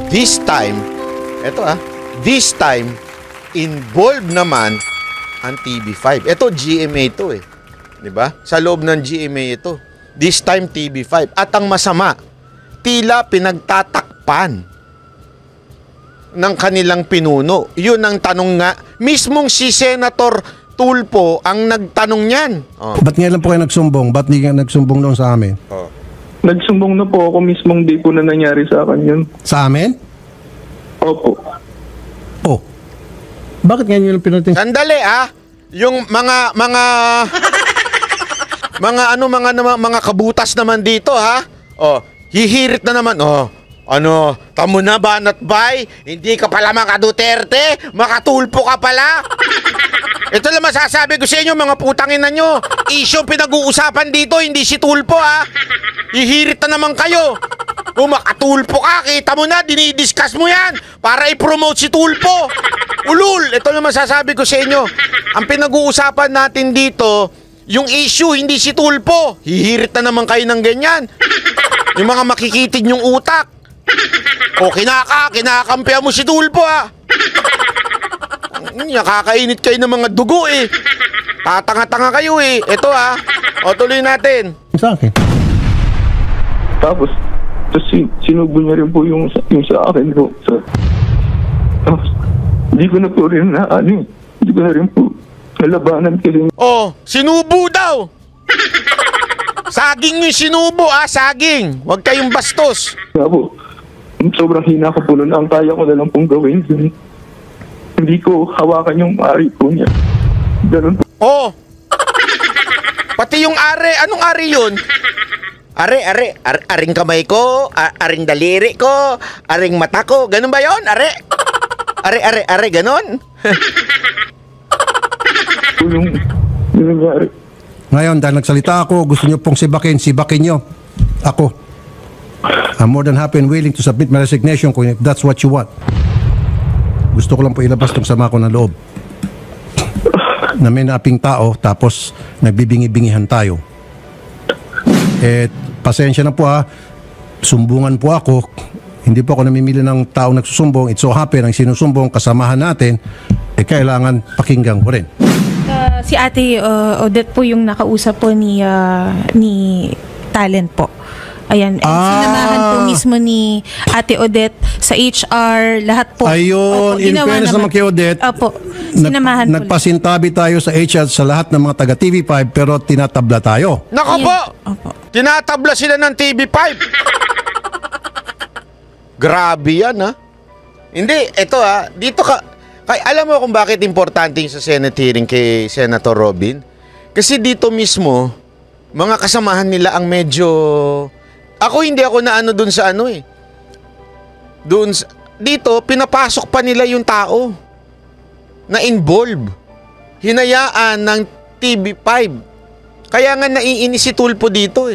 This time, this time, involved naman ang TV5. Ito, GMA ito eh. Diba? Sa loob ng GMA ito. This time, TV5. At ang masama, tila pinagtatakpan ng kanilang pinuno. Yun ang tanong nga. Mismong si Senator Tulfo ang nagtanong niyan. Ba't ngayon po kayo nagsumbong? Ba't hindi ka nagsumbong noon sa amin? Nagsumbong na po ako mismong day po na nangyari sa akin yun. Sa amin? Opo. Oh. Bakit ngayon yung pinating? Sandali yung mga kabutas naman dito hihirit na naman. Tamo na banat bay? Hindi ka pala mga Duterte? Makatulpo ka pala? Ito lang masasabi ko sa inyo, mga putangina nyo. Isyong pinag-uusapan dito, hindi si Tulfo Hihirit na naman kayo. Kung makatulpo ka, kita mo na, dinidiscuss mo yan para i-promote si Tulfo. Ulul, ito lang masasabi ko sa inyo. Ang pinag-uusapan natin dito, yung issue, hindi si Tulfo. Hihirit na naman kayo ng ganyan. Yung mga makikitig yung utak. O kinakampihan mo si Tulfo Nakakainit kayo ng mga dugo Tatanga-tanga kayo Ito O tuloy natin. Sa akin. Tapos sinubo niya rin po yung sa akin po. Tapos, hindi ko na po rin hindi ko na rin po nalabanan kasi. Sinubo daw. Saging yung sinubo saging. Huwag kayong bastos. Nga po, sobrang hina ko po nun. Ang kaya ko na lang pong gawin. Hindi ko hawakan yung ari po niya. Ganun po. Pati yung are. Anong are yun? Aring kamay ko, aring daliri ko, aring mata ko. Ganun ba yun? Are, ganun? Yung nangyari. Ngayon, dahil nagsalita ako, gusto nyo pong sibakin nyo. Ako. I'm more than happy and willing to submit my resignation kung if that's what you want. Gusto ko lang po ilabas tong sama ko ng loob. Na may naping tao, tapos nagbibingi-bingihan tayo. Pasensya na po sumbungan po ako. Hindi po ako namimili ng tao nagsusumbong. It so happen ang sinusumbong kasamahan natin, kailangan pakinggan ko rin. Si Ate Odette po yung nakausap po ni Talent po. Ayan, sinamahan po mismo ni Ate Odette sa HR, lahat po. Ayun, in fairness naman kay Odette, sinamahan po. Nagpasintabi tayo sa HR sa lahat ng mga taga TV5 pero tinatabla tayo. Nako po! Tinatabla sila ng TV5. Grabe yan Hindi, ito dito alam mo kung bakit importante yung sa Senate hearing kay Senator Robin? Kasi dito mismo, mga kasamahan nila ang medyo... hindi ako na dun sa dito, pinapasok pa nila yung tao na involved. Hinayaan ng TV5. Kaya nga naiinis si Tulfo dito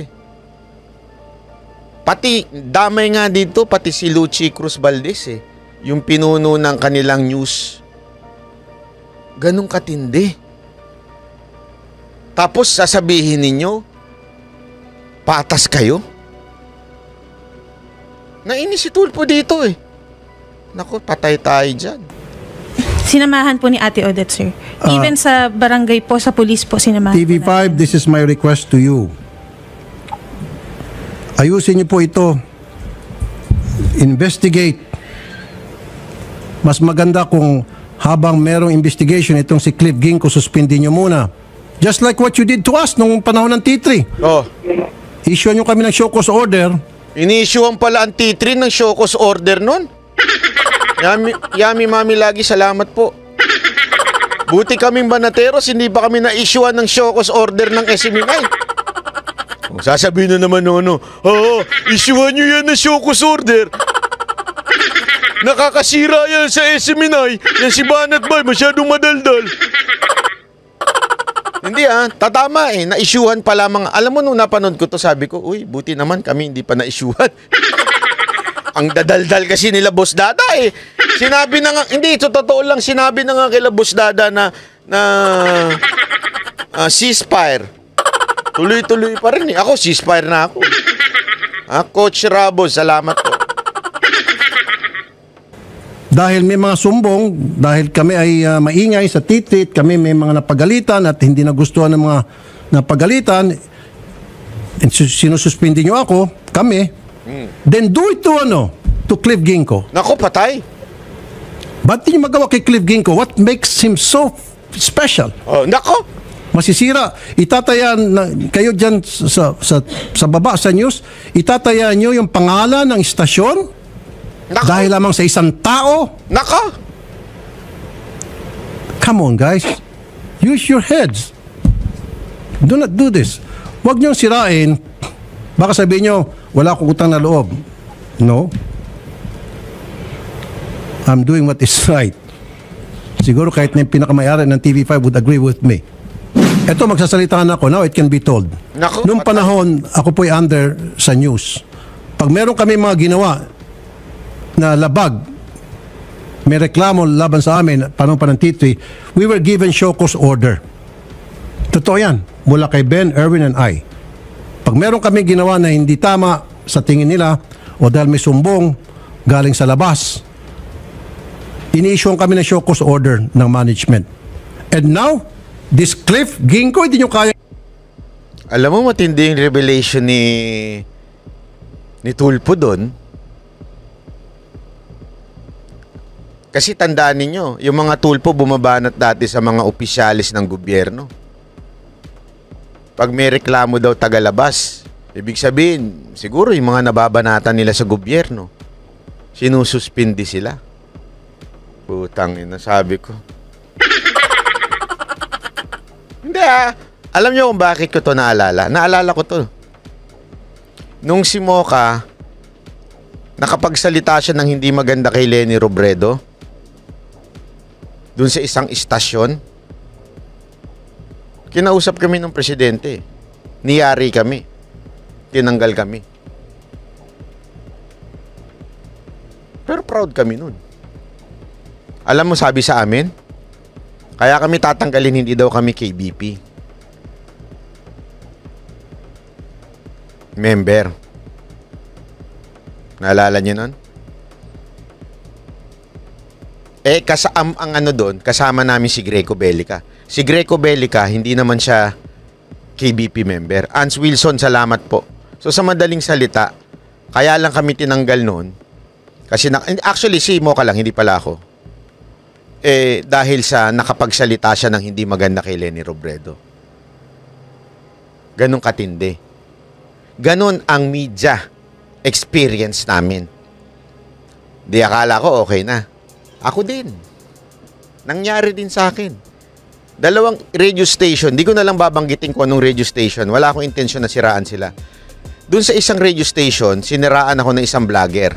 Pati, damay nga dito, pati si Lucy Cruz Valdez yung pinuno ng kanilang news. Ganong katindi. Tapos sasabihin ninyo, patas kayo? Nainis si Tulfo dito Naku, patay tayo dyan. Sinamahan po ni Ate Odette, sir. Even sa barangay po, sa police po, sinamahan TV5, this is my request to you. Ayusin niyo po ito. Investigate. Mas maganda kung habang merong investigation, itong si Cliff Ginko, suspendin niyo muna. Just like what you did to us nung panahon ng T3. Issue niyo kami ng show cause order. Ini-issuean pala ang T3 ng show cause order nun. Yami mami lagi, salamat po. Buti kaming banateros, hindi ba kami na-issuean ng show cause order ng SMNI? Sasabihin na naman issuean nyo yan ng show cause order. Nakakasira yan sa SMNI. Yan si Banat Bay, masyadong madaldal. Hindi tatama na-issuehan pa lamang. Alam mo nung napanood ko to, sabi ko, buti naman kami hindi pa na-issuehan. Ang dadaldal kasi nila Boss Dada Sinabi na nga, hindi, ito totoo lang, sinabi na nga kila Boss Dada na ceasefire. Tuloy-tuloy pa rin Ako, ceasefire na ako. Coach Rabo, salamat po. dahil may mga sumbong, dahil kami ay maingay sa titit, kami may mga napagalitan at hindi nagustuhan ng mga napagalitan, and sinususpindi nyo ako, kami, then do it to Cliff Ginko. Nako, patay. Ba't di nyo magawa kay Cliff Ginko? What makes him so special? Oh, nako. Masisira. Itataya na, kayo dyan sa baba sa news, itataya nyo yung pangalan ng istasyon Nako. dahil lamang sa isang tao. Nako. Come on, guys. Use your heads. Do not do this. Huwag niyong sirain. Baka sabihin nyo, wala akong utang na loob. No. I'm doing what is right. Siguro kahit na yung pinakamayari ng TV5 would agree with me. Ito, magsasalitahan ako. Now it can be told. Naku, Noong panahon, ako po'y under sa news. Pag meron kami mga ginawa na labag, may reklamo laban sa amin, panahon pa ng T3, we were given show cause order. Totoo yan. Mula kay Ben, Erwin, and I. Pag meron kami ginawa na hindi tama sa tingin nila o dahil may sumbong galing sa labas, ini-issue kami ng show cause order ng management. And now, this Cliff Ginko, hindi nyo kaya. Alam mo, matindi yung revelation ni Tulfo doon. Kasi tandaan ninyo, yung mga Tulfo bumabanat dati sa mga opisyalis ng gobyerno. Pag may reklamo daw tagalabas, ibig sabihin, siguro yung mga nababanatan nila sa gobyerno, sinususpindi sila. Putang ina, sabi ko. Hindi alam nyo kung bakit ko to naalala? Naalala ko to. Nung si Mocha, nakapagsalita siya ng hindi maganda kay Leni Robredo, dun sa isang istasyon, kinausap kami ng presidente. Niyari kami. Tinanggal kami. Pero proud kami nun. Alam mo, sabi sa amin, kaya kami tatanggalin, hindi daw kami KBP. Member. Naalala niyo nun? Ang ano doon, kasama namin si Greco Bellica. Si Greco Bellica, hindi naman siya KBP member. Ans Wilson, salamat po. So sa madaling salita, kaya lang kami tinanggal noon. Kasi actually si Mocha lang, hindi pala ako. Dahil sa nakapagsalita siya ng hindi maganda kay Leni Robredo. Ganun katindi. Ganun ang media experience namin. Di akala ko okay na. Ako din. Nangyari din sa akin. Dalawang radio station, di ko na lang babanggitin kung anong radio station. Wala akong intensyon na siraan sila. Doon sa isang radio station, siniraan ako ng isang vlogger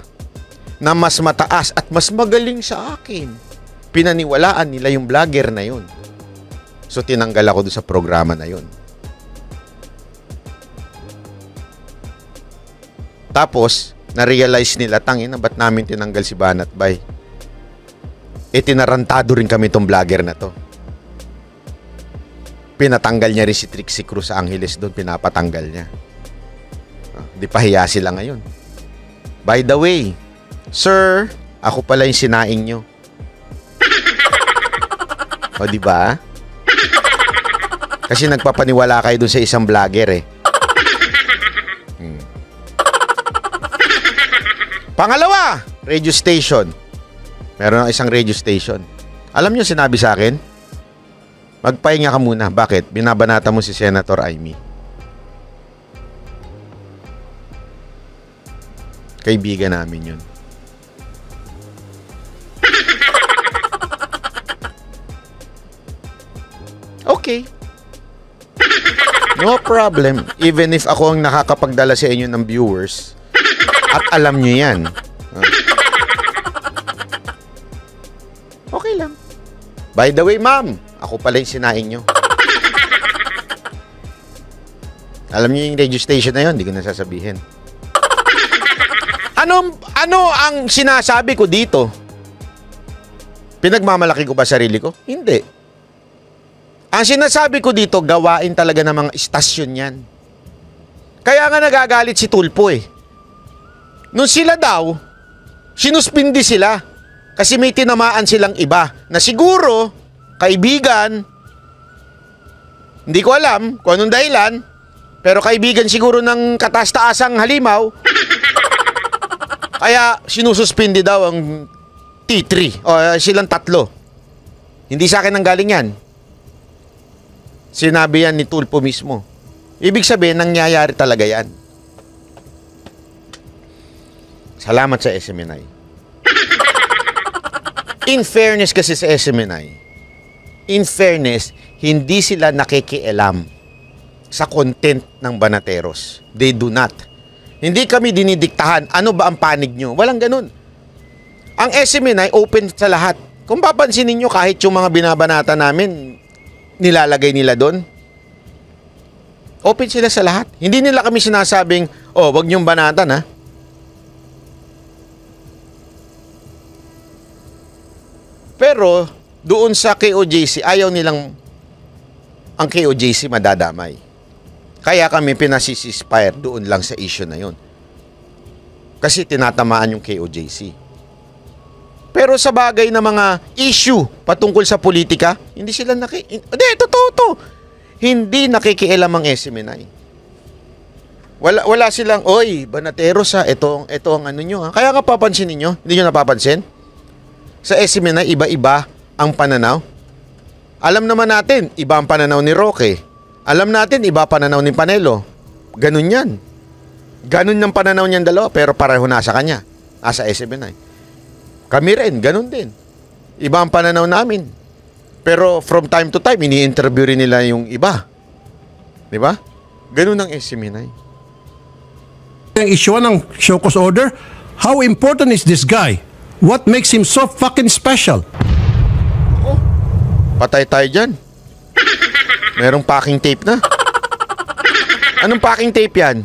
na mas mataas at mas magaling sa akin. Pinaniwalaan nila yung vlogger na yun. So tinanggal ako doon sa programa na yun. Tapos, na-realize nila, tangina, ba't namin tinanggal si Banat Bay? Tinarantado rin kami tong vlogger na to. Pinatanggal niya rin si Trixie Cruz sa Angeles doon, pinapatanggal niya. Di pahiya sila ngayon. By the way, sir, ako pala yung sinaing nyo. O, di ba? Kasi nagpapaniwala kayo doon sa isang vlogger eh. Pangalawa, radio station. Meron ng isang radio station. Alam niyo sinabi sa akin? Magpahinga ka muna. Bakit? Binabanata mo si Senator Amy. Kaibigan namin yun. Okay. No problem. Even if ako ang nakakapagdala sa inyo ng viewers, at alam nyo yan. Okay lang. By the way, ma'am, ako pala yung sinaing nyo. Alam nyo yung radio station na yun, hindi ko nasasabihin. Ano ang sinasabi ko dito? Pinagmamalaki ko ba sarili ko? Hindi. Ang sinasabi ko dito, gawain talaga ng mga istasyon yan. Kaya nga nagagalit si Tulfo eh. Nung sila daw, sinuspindi sila. Kasi may tinamaan silang iba na siguro, kaibigan, hindi ko alam kung anong dahilan, pero kaibigan siguro ng kataas-taasang halimaw, kaya sinususpindi daw ang T3 o silang tatlo. Hindi sa akin ang galing yan. Sinabi yan ni Tulfo mismo. Ibig sabihin, nangyayari talaga yan. Salamat sa SMNI. In fairness kasi sa SMNI, in fairness, hindi sila nakikialam sa content ng Banateros. They do not. Hindi kami dinidiktahan, ano ba ang panig nyo? Walang ganun. Ang SMNI open sa lahat. Kung papansin ninyo, kahit yung mga binabanata namin, nilalagay nila doon. Open sila sa lahat. Hindi nila kami sinasabing, oh, wag niyong banatan, ha? Pero, doon sa KOJC, ayaw nilang ang KOJC madadamay. Kaya kami pinasisispire doon lang sa issue na yun. Kasi tinatamaan yung KOJC. Pero sa bagay na mga issue patungkol sa politika, hindi sila totoo to. Hindi nakikialam ang SMNI. Wala silang, oy, Banateros ha, ito ang ano nyo ha. Kaya nga papansin ninyo, hindi nyo napapansin? Sa SMNI, iba-iba ang pananaw. Alam naman natin, iba ang pananaw ni Roque. Alam natin, iba pananaw ni Panelo. Ganun yan. Ganun yung pananaw niyan dalawa, pero pareho nasa kanya. Nasa SMNI. Kami rin, ganun din. Iba ang pananaw namin. Pero from time to time, ini-interview rin nila yung iba. Di ba? Ganun ang SMNI. Ang issue ng show cause order, how important is this guy? What makes him so fucking special? Oh, patay tayo dyan. Merong packing tape na. Anong packing tape yan?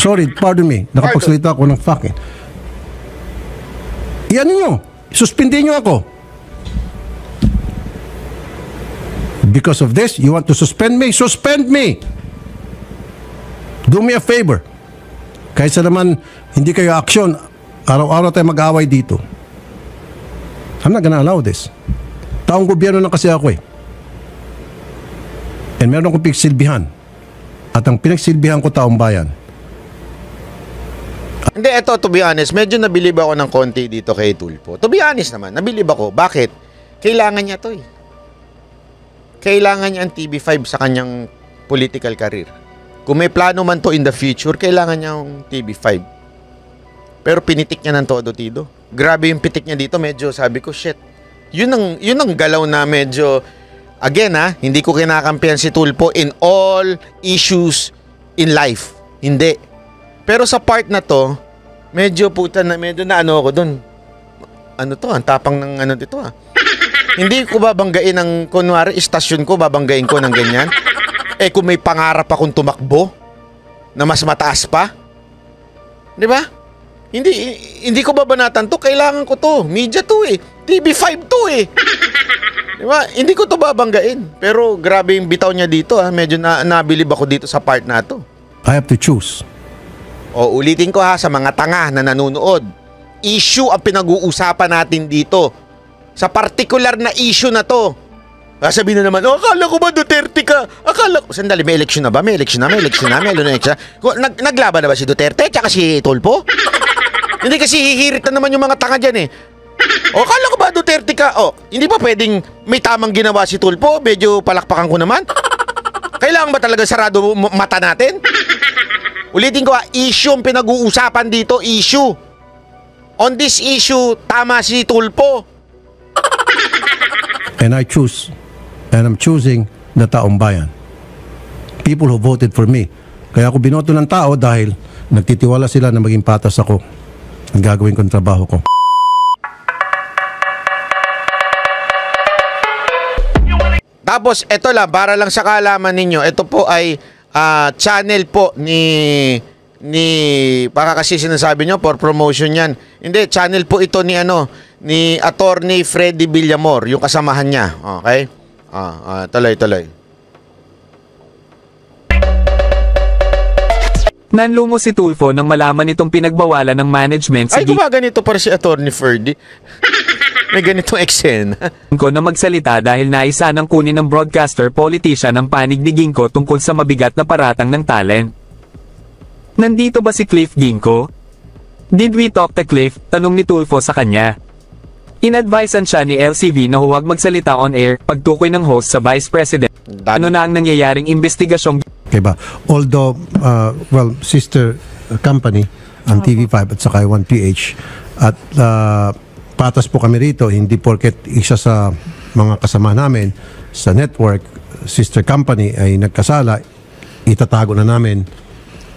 Sorry, pardon me. Nakapagsalita ako ng fucking. Yan nyo. Suspendin nyo ako. Because of this, you want to suspend me? Suspend me! Do me a favor. Kaysa naman hindi kayo action, araw-araw tayo mag-away dito. I'm not gonna allow this. Taong gobyerno na kasi ako eh. And meron akong pinagsilbihan. At ang pinagsilbihan ko taong bayan. Hindi, eto, to be honest, medyo nabilib ako ng konti dito kay Tulfo. To be honest naman, nabilib ako. Bakit? Kailangan niya to eh. Kailangan niya ang TV5 sa kanyang political career. Kung may plano man to in the future, kailangan niya ang TV5. Pero pinitik niya ng todo-tido. Grabe yung pitik niya dito, medyo sabi ko, shit. Yun ang galaw na medyo, again ha, hindi ko kinakampihan si Tulfo in all issues in life. Hindi. Pero sa part na to, medyo na ano ako dun. Ano to, ang tapang ng ano dito ha. Hindi ko babanggain ng, kunwari, istasyon ko, babanggain ko ng ganyan. Eh kung may pangarap akong tumakbo, na mas mataas pa. Di ba? Hindi ko babanatan to, kailangan ko to. Media to eh. TV5 to eh. Di ba? Hindi ko to babanggain. Pero grabe yung bitaw niya dito ha. Medyo nabilib ako dito sa part na to. I have to choose. O ulitin ko ha sa mga tanga na nanonood. Issue ang pinag-uusapan natin dito. Sa particular na issue na to. Sabihin na naman, oh, akala ko ba Duterte ka? Akala ko, sandali, may election na ba? May election na. Naglaban na ba si Duterte tsaka si Tulfo? Hindi kasi hihirit na naman yung mga tanga dyan eh. O, akala ko ba Duterte ka? O, hindi pa pwedeng may tamang ginawa si Tulfo? Medyo palakpakan ko naman. Kailangan ba talaga sarado mata natin? Ulitin ko ha, issue ang pinag-uusapan dito, issue. On this issue, tama si Tulfo. And I choose, and I'm choosing the taong bayan. People who voted for me. Kaya ako binoto ng tao dahil nagtitiwala sila na maging patas ako ang gagawin kong trabaho ko. Tapos, eto lang, para lang sa kaalaman ninyo, ito po ay channel po ni baka kasi sinasabi nyo for promotion yan. Hindi, channel po ito ni ni Attorney Freddy Villamor, yung kasamahan niya. Okay? Tuloy. Nanlumo si Tulfo nang malaman itong pinagbawalan ng management si Ay, gumaganito para si Attorney Ferdy. May ganitong eksena. Ginko na magsalita dahil naisa ng kunin ng broadcaster politician ang panig ni Ginko tungkol sa mabigat na paratang ng talent. Nandito ba si Cliff Ginko? Did we talk to Cliff? Tanong ni Tulfo sa kanya. Inadvisean siya ni LCV na huwag magsalita on air pagtukoy ng host sa Vice President. Ano na ang nangyayaring investigasyong Okay ba? Although, well, sister company, ang TV5 at saka 1PH, at patas po kami rito, hindi porket isa sa mga kasama namin sa network, sister company ay nagkasala, itatago na namin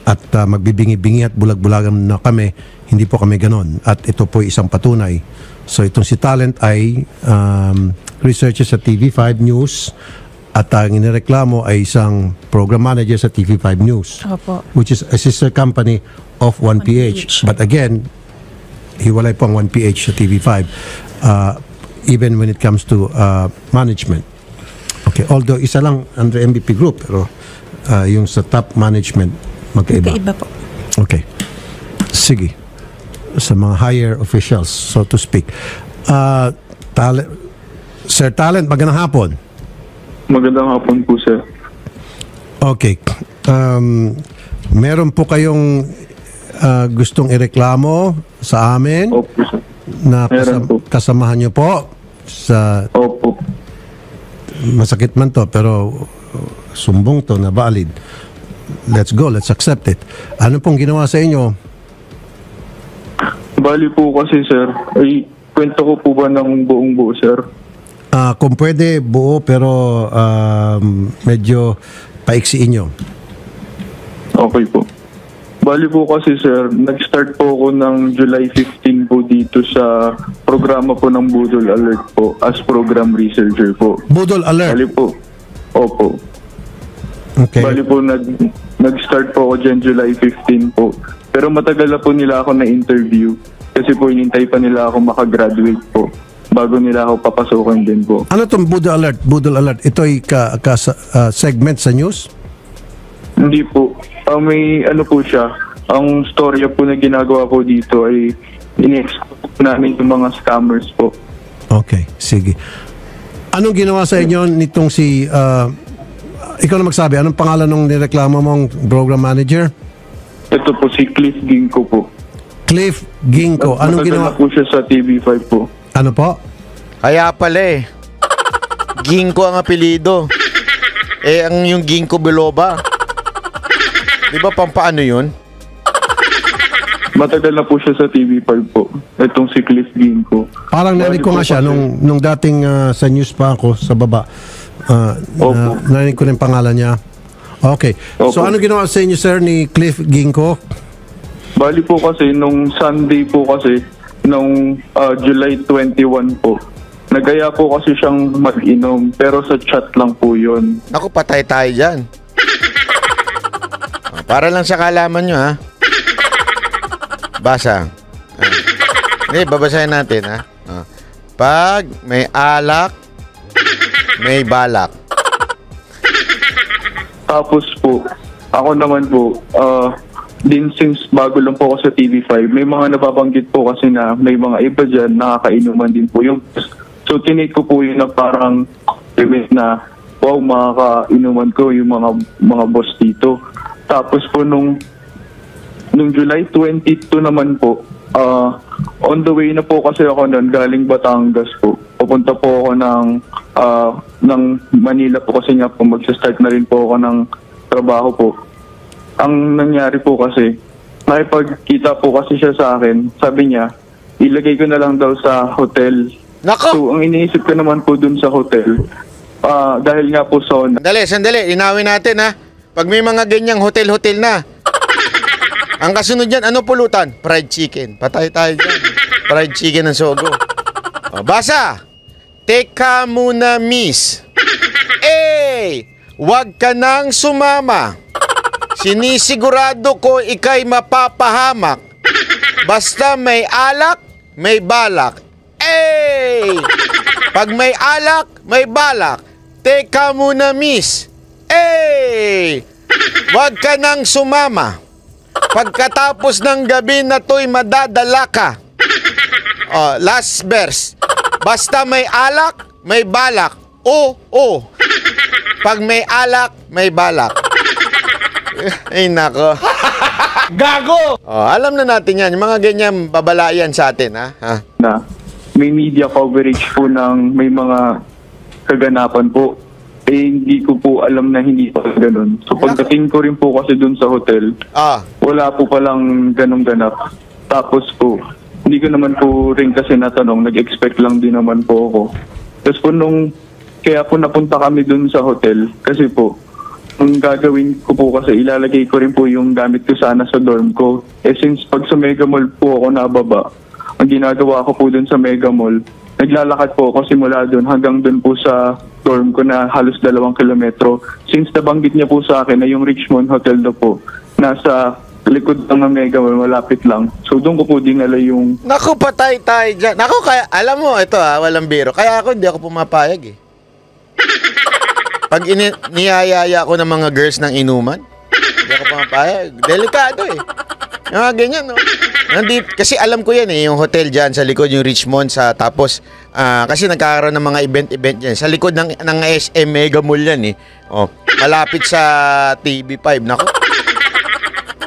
at magbibingi-bingi at bulag-bulagan na kami, hindi po kami ganon. At ito po isang patunay. So itong si Talent ay researcher sa TV5 News at ang inireklamo ay isang program manager sa TV5 News, Opo. which is a sister company of 1PH. But again, hiwalay po ang 1PH sa TV5 even when it comes to management. Okay, although isa lang under MVP Group, pero yung sa top management magkaiba. Magkaiba po. Okay. Sige. Sa mga higher officials, so to speak. Sir Talent, magandang hapon. Magandang hapon po, sir. Okay. Meron po kayong gustong ireklamo sa amin Opo, sir. na Meron po. kasamahan nyo po sa Opo. masakit man to pero sumbong to na valid. Let's go, let's accept it. Ano pong ginawa sa inyo? Bali po kasi, sir, ay kwento ko po ba ng buong buo, sir? Kung pwede buo pero medyo paiksiin nyo. Okay po. Bali po kasi, sir, nag-start po ako ng July 15 po dito sa programa po ng Budol Alert po as program researcher po. Budol Alert. Bali po. Opo. Okay. Bali po nag-start po ako dyan July 15 po. Pero matagal na po nila ako na-interview kasi po inintay pa nila ako makagraduate po bago nila ako papasukin din po. Ano tong Budol Alert? Budol Alert. Ito ay segment sa news? Hindi po. May ano po siya. Ang storya po na ginagawa po dito ay ini-expose po namin yung mga scammers po. Okay, sige. Anong ginawa sa inyo nitong si... ikaw na magsabi, anong pangalan ng nireklamo mong program manager? Ito po si Cliff Ginko po. Cliff Ginko. Anong Matagal ginawa? na po siya sa TV5 po. Ano po? Kaya pala eh. Ginko ang apelido. Ang yung Ginko Biloba. Di ba pampaano yun? Matagal na po siya sa TV5 po. Itong si Cliff Ginko. Parang narinig ko nga siya nung dating sa news pa ako sa baba. Opo. Narinig ko na yung pangalan niya. Okay. So Opo. ano ginawa sa inyo, sir, ni Cliff Ginko? Bali po kasi, nung Sunday po kasi, nung July 21 po, nagaya po kasi siyang mag-inom, pero sa chat lang po yun. Naku, patay tayo dyan. Para lang sa kalaman nyo, ha? Basa. Babasahin natin, ha? Pag may alak, may balak. Tapos po, ako naman po, din since bago lang po ako sa TV5, may mga nababanggit po kasi na may mga iba dyan, nakakainuman din po yung... So, tinake ko po yun na parang limit na, wow, makakainuman ko yung mga boss dito. Tapos po, nung July 22 naman po, on the way na po kasi ako nun, galing Batangas po. Pupunta po ako ng Manila po kasi nga po, magsa-start na rin po ako ng trabaho po. Ang nangyari po kasi, nakipagkita po kasi siya sa akin. Sabi niya, ilagay ko na lang daw sa hotel. Nako! So, ang iniisip ko naman po dun sa hotel, dahil nga po sa... Sandali. Inawin natin, ha? Pag may mga ganyang hotel-hotel na, ang kasunod dyan, ano pulutan? Fried chicken. Patay tayo dyan. Fried chicken ng Sogo. Basa! Teka muna, miss. Wag ka nang sumama. Sinisigurado ko ikay mapapahamak. Basta may alak, may balak. Pag may alak, may balak. Teka muna, miss. Wag ka nang sumama. Pagkatapos ng gabi na to'y madadala ka. Oh, last verse. Basta may alak, may balak. Oo. Pag may alak, may balak. Ay, nako. Gago! Oh, alam na natin yan. Yung mga ganyan, babalayan sa atin, ha? Na may media coverage po ng may mga kaganapan po. Hindi ko po alam na hindi pa ganun. So pagdating ko rin po kasi dun sa hotel, wala po palang ganong ganap. Tapos po, hindi ko naman po rin kasi natanong, nag-expect lang din naman po ako. Tapos po kaya po napunta kami dun sa hotel, kasi po, ang gagawin ko po kasi ilalagay ko rin po yung gamit ko sana sa dorm ko. Since pag sa Mega Mall po ako nababa, ang ginagawa ko po dun sa Mega Mall, naglalakad po ako simula dun hanggang dun po sa dorm ko na halos 2 kilometro. Since nabanggit niya po sa akin na yung Richmond Hotel na po, nasa likod lang ng Mega Mall, malapit lang. So doon ko po dinala yung... Naku, patay tayo dyan. Naku, kaya, alam mo, ito walang biro. Kaya ako, hindi ako pumapayag eh. Pag niyayaya ko ng mga girls ng inuman, hindi ako pumapayag. Delikado eh. Yung mga ganyan, no? Kasi alam ko yan eh, yung hotel dyan sa likod, yung Richmond, tapos, kasi nagkakaroon ng mga event dyan. Sa likod ng SM Mega Mall yan eh. Oh, malapit sa TV5. Naku.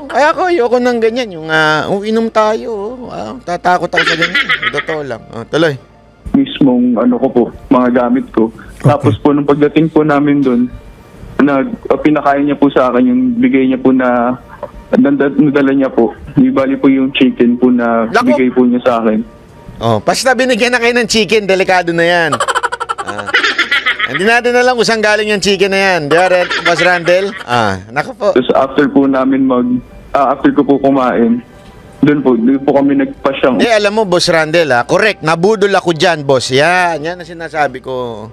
Kaya ako, ayoko ng ganyan. Yung, inom tayo. Tatakot ako sa ganyan. Totoo lang. Tuloy. Mismong, ko po, mga gamit ko. Okay. Tapos po, nung pagdating po namin doon, pinakain niya po sa akin, yung bigay niya po na, nadala niya po. Ibali po yung chicken po na bigay po niya sa akin. Oh, basta binigyan na kayo ng chicken, delikado na yan. Hindi natin alam kung saan galing yung chicken na yan. Di ba, Boss Randel? Naku po. Tapos after po namin after ko po kumain, doon po kami nagpasyang. Alam mo, Boss Randel, correct. Nabudol ako dyan, boss. Yan ang sinasabi ko.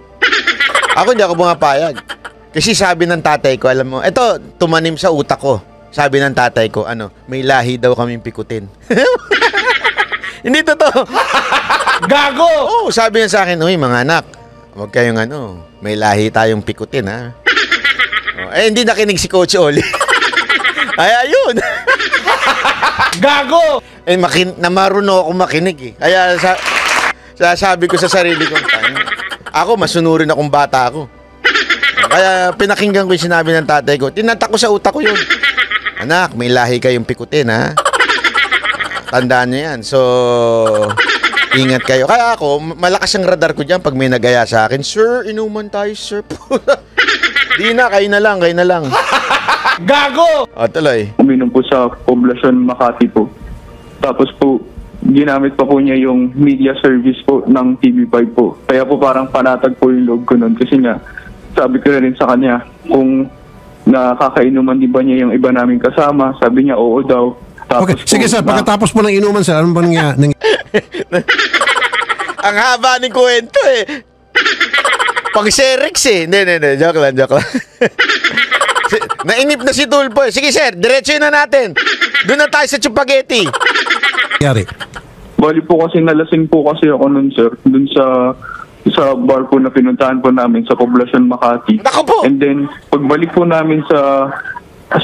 Ako hindi ako bumapayag. Kasi sabi ng tatay ko, alam mo, ito, tumanim sa utak ko. Sabi ng tatay ko, may lahi daw kaming pikutin. Hindi totoo. Gago! Oo, sabi niya sa akin, uy, mga anak, huwag kayong may lahi tayong pikutin, ha? Hindi nakinig si Coach Oli. Ay, ayun. Gago! Namaruno ako makinig, eh. Kaya, sabi ko sa sarili ko, ako, masunurin akong bata ako. Kaya, pinakinggan ko yung sinabi ng tatay ko. Tinatak ko sa utak ko yun. Anak, may lahi kayong pikutin, ha? Tandaan nyo yan. So, ingat kayo. Kaya ako, malakas ang radar ko dyan pag may nagaya sa akin. Sir, inuman tayo, sir. Di na, kayo na lang. Gago! Tuloy. Uminom po sa Poblacion Makati po. Tapos po, ginamit pa po niya yung media service po ng TV5 po. Kaya po parang panatag po yung loob ko nun. Kasi nga, sabi ko rin sa kanya, kung nakakainuman di ba niya yung iba naming kasama, sabi niya oo daw. Tapos okay, sige sir, pagkatapos po ng inuman sir, ano ba nangyari? Ang haba ng kwento eh. Pag-serex eh. Hindi, joke lang. Nainip na si Tulpo eh. Sige sir, diretso na natin. Doon na tayo sa Chupageti. Yari. Bali po kasi nalasing po kasi ako nun sir, dun sa bar po na pinuntahan po namin sa Poblacion Makati. Nako po! And then, pagbalik po namin sa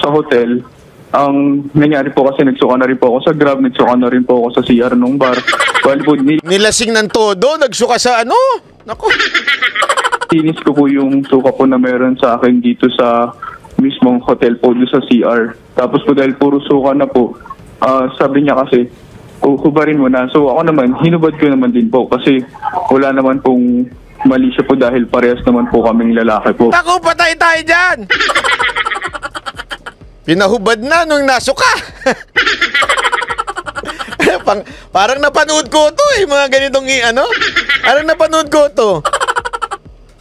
hotel, ang nangyari po kasi nagsuka na rin po ako sa Grab, nagsuka na rin po ako sa CR nung bar. Bali po, nilasing ng todo, nagsuka sa Nako. Tinis ko po yung suka po na meron sa akin dito sa mismong hotel po doon sa CR. Tapos po dahil puro suka na po, sabi niya kasi, hubarin mo na. So ako naman, hinubad ko naman din po kasi wala naman pong mali siya po dahil parehas naman po kaming lalaki po. Naku, patay tayo dyan! Pinahubad na nung nasuka. Parang napanood ko to eh, mga ganitong Parang napanood ko to.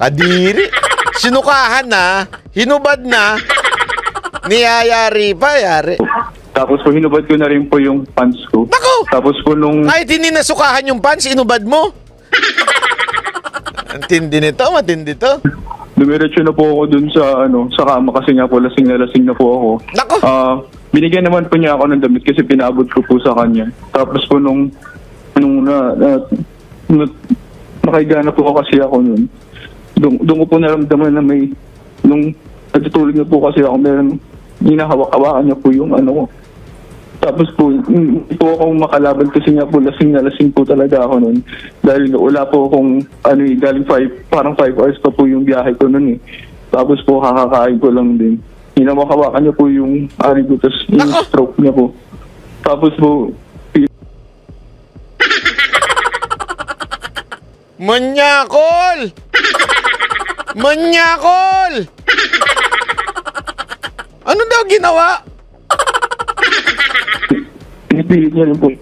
Kadiri. Sinukahan na, hinubad na, niyayari pa, yari. Tapos po hinubad ko na rin po yung pants ko. Naku! Tapos po nung... Kahit hindi nasukahan yung pants, inubad mo? Matindi to. Dumiretso na po ako dun sa sa kama kasi nga po lasing na po ako. Naku! Binigyan naman po niya ako ng damit kasi pinaabot ko po sa kanya. Tapos po nung nakahiga na po kasi ako nun. Doon ko po naramdaman na nung natutulog na po kasi ako, meron hinahawak-hawakan niya po yung Tapos po, hindi po ako makalaban kasi nga po lasing na lasing po talaga ako noon. Dahil wala po akong, galing parang 5 hours pa po yung biyahe ko noon eh. Tapos po, kakakain ko lang din. Hinamakawakan niya po yung ari ko, tapos yung stroke niya po. Tapos po, Manyakol! Manyakol! Ano daw ginawa? pinipilit niya rin po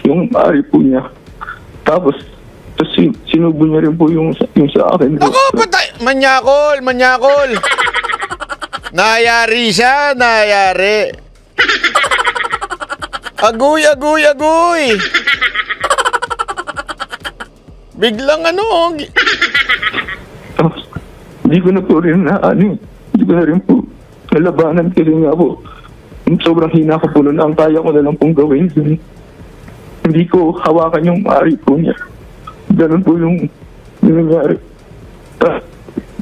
yung ari po niya. Tapos sinubo niya rin po yung sa akin. Ako, patay! Manyakol! Manyakol! Nayari siya! Nayari! Agoy! Agoy! Agoy! Biglang Tapos, hindi ko na po rin hindi ko na rin po nalabanan kasi nga po sobrang hina ko po nun. Ang kaya ko na lang pong gawin. Hindi ko hawakan yung ari po niya. Ganun po yung nangyari.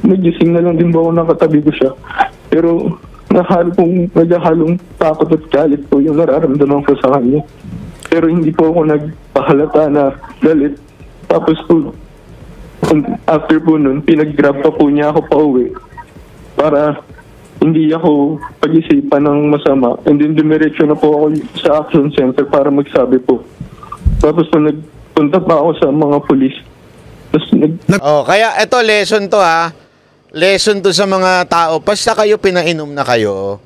Nagising na lang din ba ako nakatabi ko siya. Pero naghahalong takot at galit po yung nararamdaman ko sa kanya. Pero hindi po ako nagpahalata na galit. Tapos po, after po nun, pinag-grab pa po niya ako pa uwi para hindi ako pag-isipan ng masama. And then dumiretso na po ako sa action center para magsabi po. Tapos po nagpunta pa ako sa mga pulis. Tapos kaya eto lesson to ha. Lesson to sa mga tao. Basta kayo pinainom na kayo.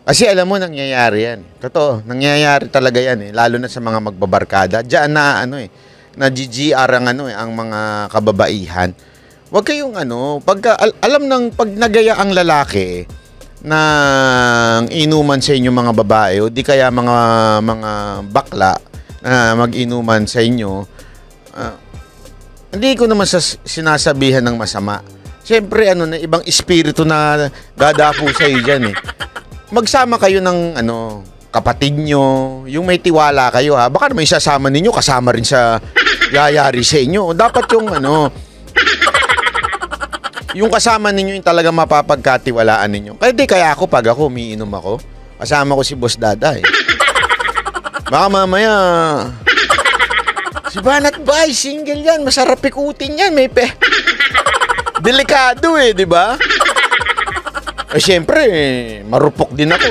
Kasi alam mo nangyayari yan. Totoo, nangyayari talaga yan eh. Lalo na sa mga magbabarkada. Diyan na na GGR ang mga kababaihan. Huwag kayong pagka pag nagaya ang lalaki ng inuman sa inyo mga babae o di kaya mga bakla na mag-inuman sa inyo, hindi ko naman sinasabihan ng masama. Siyempre na ibang espiritu na dadapo sa iyo diyan eh. Magsama kayo ng kapatid nyo, yung may tiwala kayo ha. Baka naman isasama ninyo kasama rin sa yayari sa inyo. Dapat yung kasama ninyo yung talaga mapapagkatiwalaan ninyo. Kaya ako pag ako umiinom ako, kasama ko si Boss Dada eh. Baka mamaya si Banat Bay, single yan, masarap ikutin yan, may delikado eh, di ba? Siyempre, marupok din ako.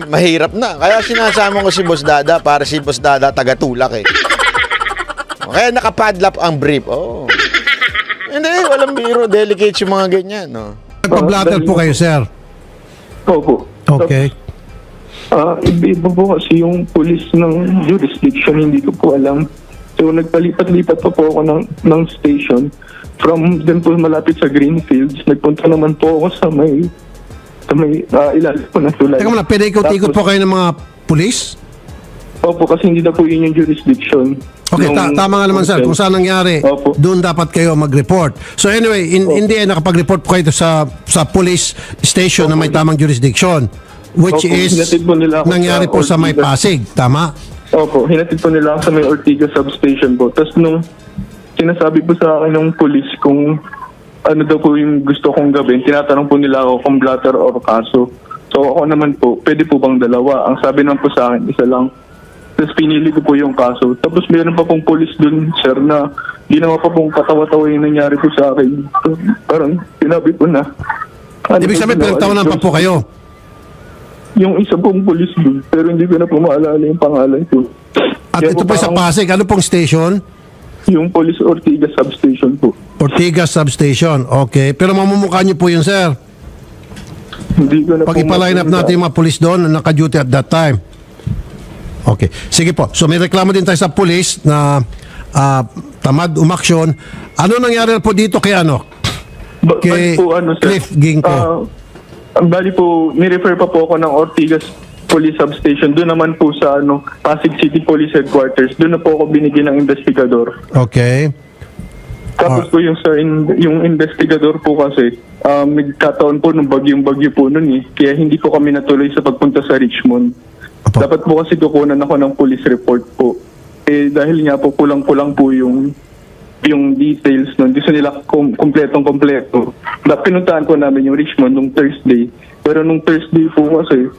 Mahirap na. Kaya sinasama ko si Boss Dada para si Boss Dada tagatulak eh. Kaya nakapadlap ang brief. Hindi, walang biro. Delicate yung mga ganyan. Nagpa-blatter po kayo, sir? Opo. Okay. Iba po kasi yung police ng jurisdiction, hindi ko po alam. So nagpalipat-lipat pa po ako ng station. From dun po malapit sa Greenfields, nagpunta naman po ako sa may ilalim po ng tulay. Teka muna, pinikot-ikot po kayo ng mga pulis? Opo, kasi hindi na po yun yung jurisdiction. Okay, tama nga naman sir. Kung saan nangyari, doon dapat kayo mag-report. So anyway, hindi nakapag-report po kayo sa police station na may tamang jurisdiction, which is nangyari po sa may Pasig. Tama? Opo, hinatid po nila ako sa may Ortigas substation po. Tapos nung sinasabi po sa akin ng police kung ano daw po yung gusto kong gawin, tinatanong po nila ako kung blatter or kaso. So ako naman po, pwede po bang dalawa? Ang sabi naman po sa akin, isa lang. Tapos pinili ko po yung kaso. Tapos meron pa pong police dun, sir, na ginawa pa pong katawa-tawa yung nangyari po sa akin. So, parang sinabi ko na. Ibig sabihin, pinagtawanan pa po kayo? Yung isa pong police dun, pero hindi ko na po maalala yung pangalan ko. At ito po sa Pasig, ano pong station? Yung Police Ortigas substation po. Ortigas substation, okay. Pero mamumukha niyo po yun, sir. Hindi ko na pag ipa-line up natin yung mga police doon na naka-duty at that time. Okay. Sige po. So may reklamo din tayo sa police na tamad umaksyon. Ano nangyari po dito kay kay po, sir, Cliff Ginko? Bali po, ni-refer pa po ako ng Ortigas Police Substation. Doon naman po sa Pasig City Police Headquarters. Doon na po ako binigyan ng investigador. Okay. Tapos po yung investigador po kasi nagkataon po nung bagyong-bagyo po nun eh. Kaya hindi po kami natuloy sa pagpunta sa Richmond. Dapat po kasi kukunan ako ng police report po. Dahil nga po kulang-kulang po yung details nun. Gusto nila kompletong-kompleto. Pinuntahan po namin yung Richmond nung Thursday. Pero nung Thursday po kasi,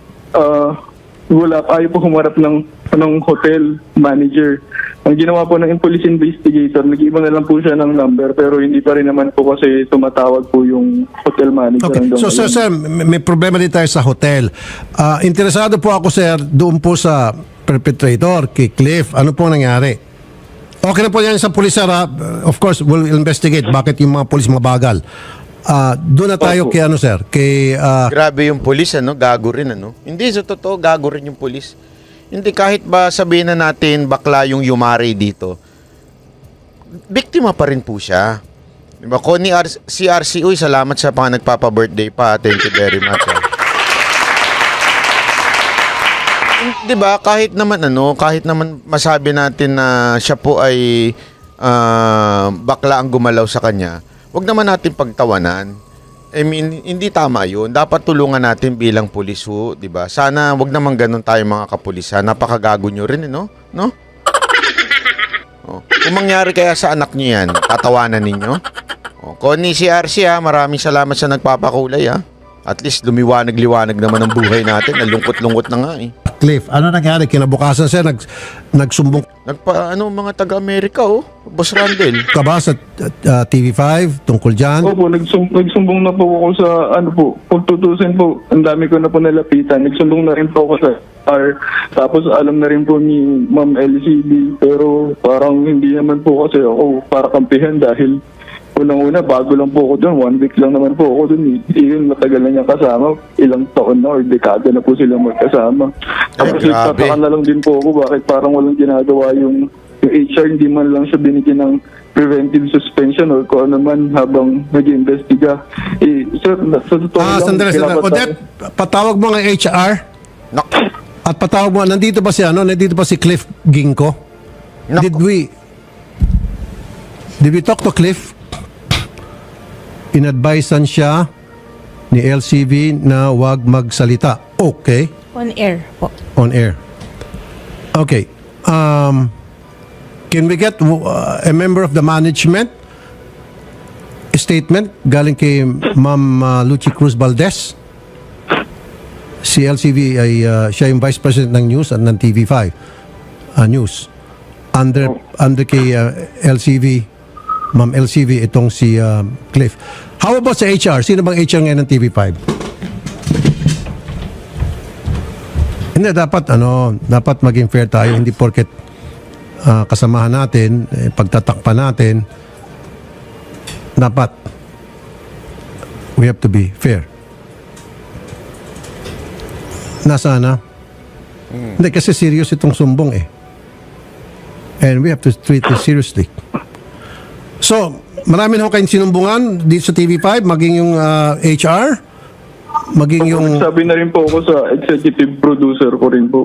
wala, ayaw po humarap ng hotel manager. Ang ginawa po ng police investigator, nag-iba na lang po siya ng number, pero hindi pa rin naman po kasi tumatawag po yung hotel manager. Okay. So, sir, may problema din tayo sa hotel. Interesado po ako, sir, doon po sa perpetrator, kay Cliff. Ano po nangyari? Okay na po yan sa pulis, sir. Of course, we'll investigate bakit yung mga pulis mabagal. Doon na tayo kay ano, sir? Kay, Grabe yung pulis, ano? Gago rin, ano? Hindi, sa totoo, gago rin yung pulis. Hindi, kahit ba sabihin na natin bakla yung Yumari dito, biktima pa rin po siya. Diba? Connie CRC, uy, salamat sa mga nagpapa-birthday pa. Thank you very much. Diba? Kahit naman masabi natin na siya po ay bakla ang gumalaw sa kanya, wag naman natin pagtawanan. I mean, hindi tama yun. Dapat tulungan natin bilang pulis ho, di ba? Sana wag naman ganun tayo mga kapulisan. Napakagago nyo rin, no? No? Oh. Kung mangyari kaya sa anak nyo yan, tatawanan ninyo? Oh. Connie CRC, maraming salamat sa nagpapakulay, ha? At least lumiwanag-liwanag naman ang buhay natin. Nalungkot-lungkot na nga, eh. Cliff, ano nangyari? Kinabukasan, sir, nagsumbong mga taga-Amerika, oh. Boss Randel. ka ba sa TV5 tungkol dyan? Opo, nagsumbong na po ako sa kung tutusin po, ang dami ko na po nalapitan. Nagsumbong na rin po ako sa R. Tapos alam na rin po ni Ma'am LCB, pero parang hindi naman po kasi ako para kampihan dahil unang-una, bago lang po ako doon. 1 week lang naman po ako doon. Yun, matagal na niya kasama. Ilang taon na or dekada na po sila magkasama. Tapos nagtataka na lang din po ako bakit parang walang ginagawa yung HR, hindi man lang siya binigyan ng preventive suspension or kung ano man habang nag-iimbestiga. Sir, sa totoo lang. Sandali. Odette, patawag mo ng HR. At patawag mo, nandito ba si Cliff Ginko? Did we talk to Cliff? Inadvisean siya ni LCV na wag magsalita. Okay. On air po. On air. Okay. Can we get a member of the management statement galing kay Ma'am Lucy Cruz Valdez? Si LCV ay siya yung Vice President ng News at ng TV5 News. Under kay LCV, Ma'am LCV, itong si Cliff. How about sa HR? Sino bang HR ngayon ng TV5? Hindi, dapat maging fair tayo. Hindi porket kasamahan natin, pagtatakpan natin, dapat we have to be fair. Nasaan na? Hindi, kasi serious itong sumbong eh. And we have to treat it seriously. So, marami na kayong sinumbungan dito sa TV5, maging yung HR, maging yung... Sabi na rin po ako sa executive producer ko rin po.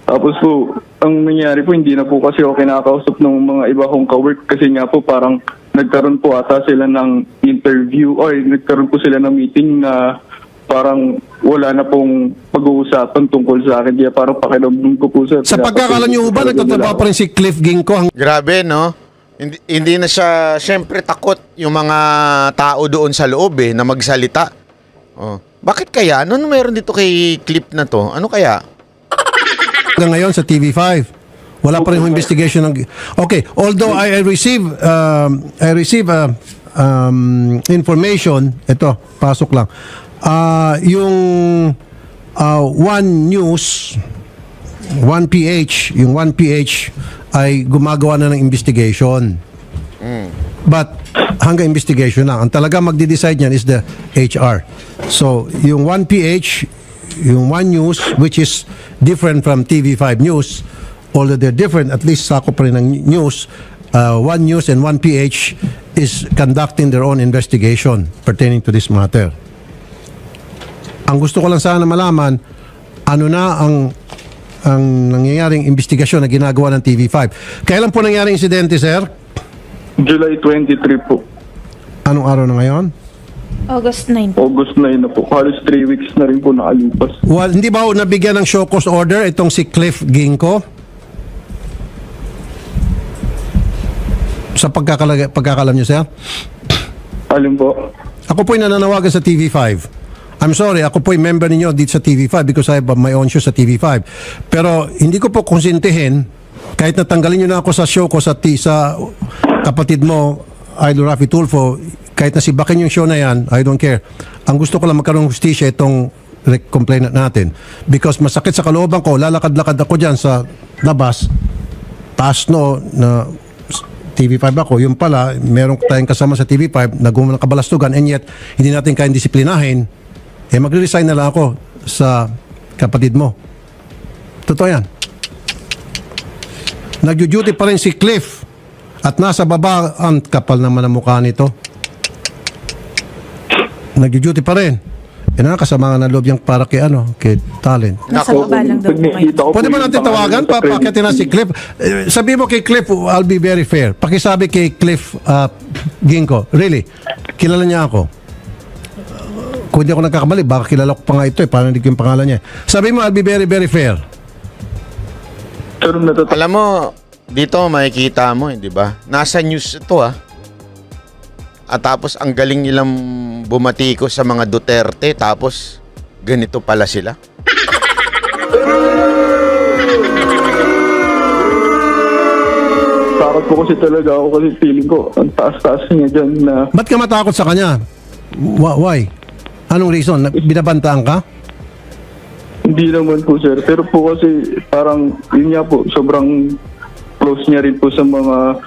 Tapos po, ang nangyari po, hindi na po kasi ako kinakausap ng mga iba kong ka-work kasi nga po parang nagkaroon po ata sila ng interview or nagkaroon po sila ng meeting na parang wala na pong pag-uusapan tungkol sa akin. Kaya parang pakiramdam ko po sa... Sa pagkakalam niyo ba, nagtatrabaho pa rin si Cliff Ginko? Grabe, no? Hindi na siya, syempre takot yung mga tao doon sa loob na magsalita. Oh. Bakit kaya? Ano meron dito kay Clip na to? Ano kaya? Hanggang ngayon sa TV5, wala pa rin yung investigation ng... Okay, although I receive information, ito, pasok lang. Yung One News, 1PH, yung 1PH ay gumagawa na ng investigation. But hanggang investigation lang. Ang talaga magde-decide niyan is the HR. So, yung 1PH, yung One News, which is different from TV5 News, although they're different, at least sakop pa rin ng news, One News and 1PH is conducting their own investigation pertaining to this matter. Ang gusto ko lang sana malaman, ano na ang nangyayaring investigasyon na ginagawa ng TV5. Kailan po nangyaring insidente, sir? July 23 po. Anong araw na ngayon? August 9. August 9 na po. Halos 3 weeks na rin po nakalipas. Well, hindi ba nabigyan ng show cause order itong si Cliff Ginko? Sa pagkakalam niyo, sir? Alin po? Ako po'y nananawagan sa TV5. I'm sorry, ako po yung member ninyo dito sa TV5 because I have my own show sa TV5. Pero hindi ko po konsintihin, kahit natanggalin nyo na ako sa show ko sa kapatid mo, Idol Rafi Tulfo, kahit na sibakin yung show na yan, I don't care. Ang gusto ko lang magkaroon ng hustisya itong complainant natin. Because masakit sa kalooban ko, lalakad-lakad ako dyan sa labas, taas no, na TV5 ako, yung pala, meron tayong kasama sa TV5 na gumawa ng kabalastugan and yet, hindi natin kayang disiplinahin, magre-resign na lang ako sa kapatid mo. Totoo yan. Nag-duty pa rin si Cliff at nasa baba, ang kapal naman ang mukha nito. Nag-duty pa rin. Kasama nga ng loob yung para kay talent. Nasa baba lang daw po kayo. Pwede ba natin tawagan? Papakitin na si Cliff. Sabi mo kay Cliff, I'll be very fair. Pakisabi kay Cliff Ginko, really, kilala niya ako. Kung hindi ako nagkakamali, baka kilala ko pa nga ito paano hindi ko yung pangalan niya. Sabi mo, I'll be very, very fair. Alam mo, dito makikita mo, di ba? Nasa news ito At tapos ang galing nilang bumatiko sa mga Duterte, tapos ganito pala sila. Takot po kasi talaga ako kasi feeling ko ang taas-taas niya dyan na... Ba't ka matakot sa kanya? Why? Anong reason? Binabantaan ka? Hindi naman po, sir. Pero po kasi parang yun nga po, sobrang close niya rin po sa mga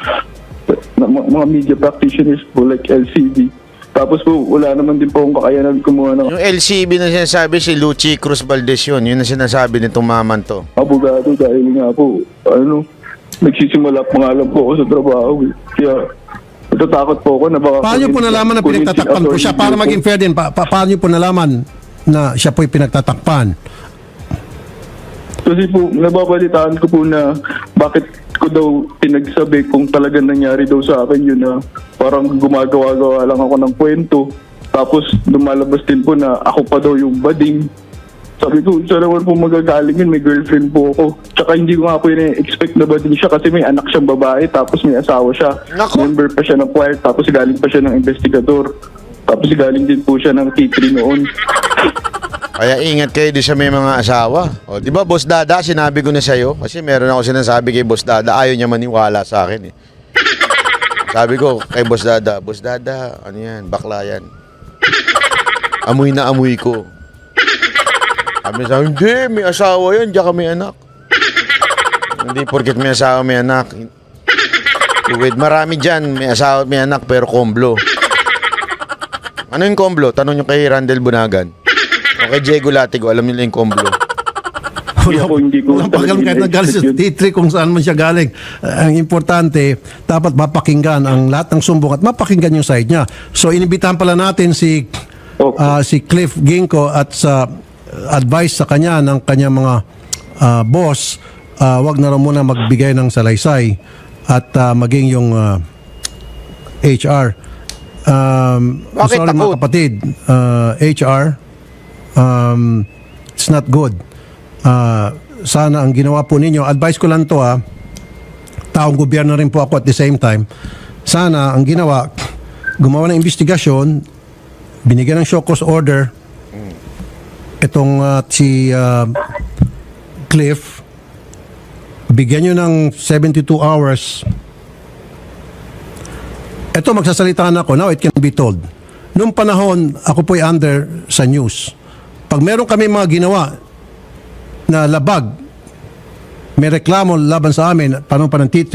media practitioners po like LCB. Tapos po, wala naman din po akong kakayanan kumuha ng... Yung LCB na sinasabi, si Lucy Cruz Valdez yun. Yun ang sinasabi nitong maman to. Abogado dahil nga po, nagsisimula pa nga lang po ako sa trabaho. Kaya, natatakot po ako na baka... Paano po nalaman na pinagtatakpan po siya? Para maging fair din, paano po nalaman na siya po'y pinagtatakpan? Kasi po, nababalitaan ko po na bakit ko daw pinagsabi kung talagang nangyari daw sa akin yun na parang gumagawa-gawa lang ako ng kwento. Tapos lumalabas din po na ako pa daw yung bading. Sabi ko, siya naman po magagaling yun, may girlfriend po ako. Tsaka hindi ko nga po expect na bading siya kasi may anak siyang babae tapos may asawa siya. Naku. Member pa siya ng choir tapos galing pa siya ng investigador. Tapos galing din po siya ng T3 noon. Kaya ingat kayo di sa may mga asawa. O, di ba, Boss Dada, sinabi ko na sa'yo. Kasi meron ako sinasabi kay Boss Dada, ayaw niya maniwala sa akin Sabi ko kay Boss Dada, ano yan, bakla yan. Amoy na amoy ko. Sabi, hindi, may asawa yan, diyan ka may anak. Hindi porket may asawa, may anak. Wait, marami dyan, may asawa, may anak, pero komblo. Ano yung komblo? Tanong nyo kay Randel Bunagan. O kay Diego Latigo, alam nila yung komblo. Hindi ko Walang pagalang kahit nagaling sa T3 kung saan man siya galing. Ang importante, dapat mapakinggan ang lahat ng sumbong at mapakinggan yung side niya. So, inibitahan pala natin si Cliff Ginko at sa advice sa kanya ng kanyang mga boss, wag na raw muna magbigay ng salaysay at maging yung HR. Bakit sorry mga kapatid, HR, it's not good. Sana ang ginawa po ninyo, advice ko lang to taong gobyerno rin po ako at the same time, sana ang ginawa, gumawa ng investigasyon, binigyan ng show cause order itong si Cliff, bigyan nyo ng 72 hours. Ito, magsasalita na ako, now it can be told. Noong panahon, ako po'y under sa news. Pag meron kami mga ginawa na labag, may reklamo laban sa amin, panahon pa ng T3,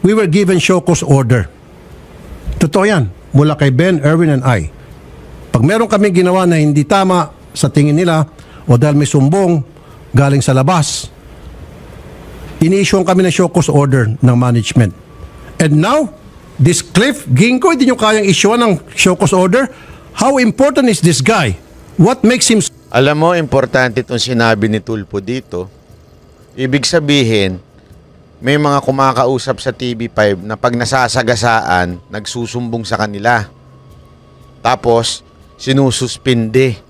we were given show cause order. Totoo yan, mula kay Ben, Erwin, and I. Pag meron kami ginawa na hindi tama sa tingin nila, o dahil may sumbong galing sa labas, ini-issue kami ng show cause order ng management. And now, this Cliff Ginko, hindi nyo kayang issue ng show cause order? How important is this guy? What makes him... Alam mo, importante itong sinabi ni Tulfo dito. Ibig sabihin, may mga kumakausap sa TV5 na pag nasasagasaan, nagsusumbong sa kanila. Tapos, sinususpinde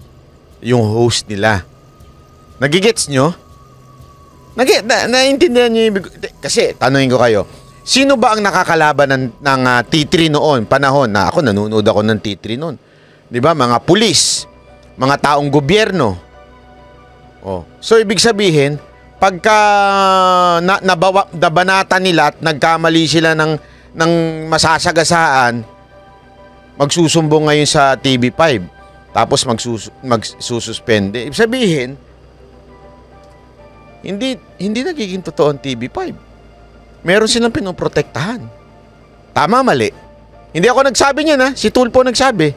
yung host nila. Nagigets nyo? Naintindihan nyo yung... Kasi, tanungin ko kayo, sino ba ang nakakalaban ng T3 noon, panahon na ako, nanonood ako ng T3 noon? Di ba? Mga pulis, mga taong gobyerno. Oh. So ibig sabihin, pagka nabanata nila at nagkamali sila ng masasagasaan, magsusumbong ngayon sa TV5. Tapos magsususpende. Ibig sabihin, hindi nagiging totoo ang TV5. Meron silang pinoprotektahan. Tama, mali. Hindi ako nagsabi niyan, ha? Si Tulpo nagsabi.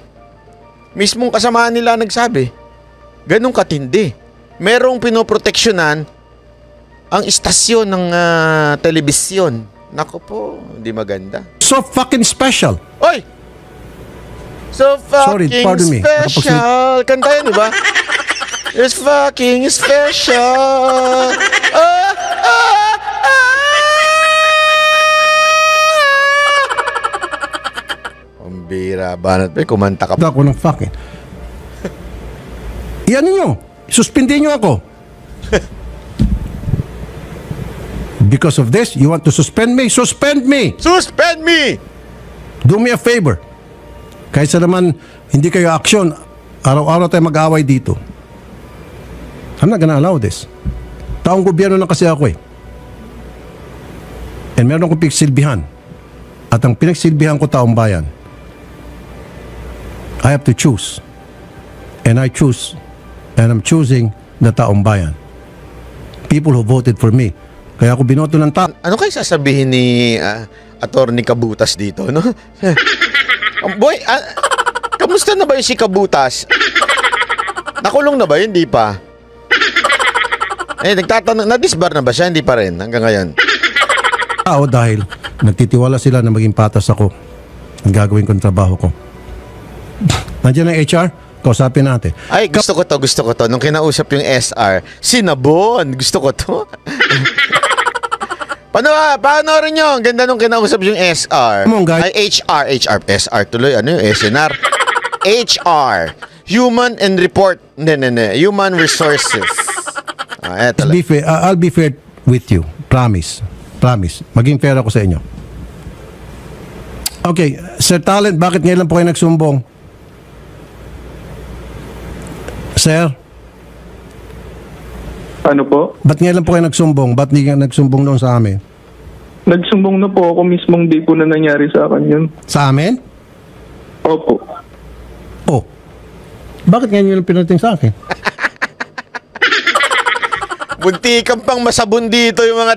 Mismong kasamaan nila nagsabi. Ganong katindi. Merong pinoproteksyonan ang istasyon ng telebisyon. Nako po, hindi maganda. So fucking special. Oy! So fucking pardon me. special. Kanta yan, di ba? It's fucking special. Pambira, banat pa. Kumanta ka pa. Ako ng fucking. Iyan ninyo. Suspendin nyo ako. Because of this, you want to suspend me? Suspend me! Suspend me! Do me a favor. Kaysa naman hindi kayo action, araw-araw tayo mag-away dito. I'm not gonna allow this. Taong gobyerno na kasi ako eh. And meron akong pinagsilbihan. At ang pinagsilbihan ko taong bayan. I have to choose. And I choose. And I'm choosing the taong bayan. People who voted for me. Kaya ako binoto ng tao. Ano kayo sasabihin ni Attorney Kabutas dito, no? Boy, kamusta na ba yung si Kabutas? Nakulong na ba yun? Hindi pa. Nagtatanong, na-disbar na ba siya? Hindi pa rin hanggang ngayon. Tao dahil nagtitiwala sila na maging patas ako. Ang gagawin kong trabaho ko. Nandiyan ang HR? Kausapin natin. Ay, gusto ko to. Nung kinausap yung SR, sinabon. Gusto ko to. Paano rin nyo? Ang ganda nung kinausap yung SR. Come on, guys. Ay, SR tuloy. Ano yung SNR? HR. Human and Report. Hindi. Human Resources. Eto lang. I'll be fair with you. Promise. Maging fair ako sa inyo. Okay, Sir Talent, bakit ngayon lang po kayo nagsumbong? Sir? Ano po? Ba't ngayon lang po kayo nagsumbong? Ba't hindi ka nagsumbong noon sa amin? Nagsumbong na po ako mismong day po na nangyari sa akin yun. Sa amin? Opo. Oh. Bakit ngayon nyo lang pinating sa akin? Buntikan pang masabon dito yung mga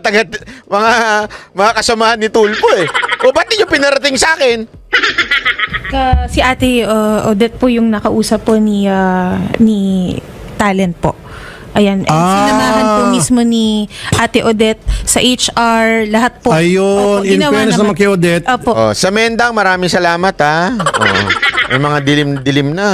kasamahan ni Tulpo eh. O ba't nyo pinarating sa akin? Si Ate Odette po yung nakausap po ni Talent po. Ayan, sinamahan po mismo ni Ate Odette sa HR, lahat po. Ayun, in fairness naman kay Odette. Opo. Oh, sa Mendang, maraming salamat ha. Oh, may mga dilim-dilim na.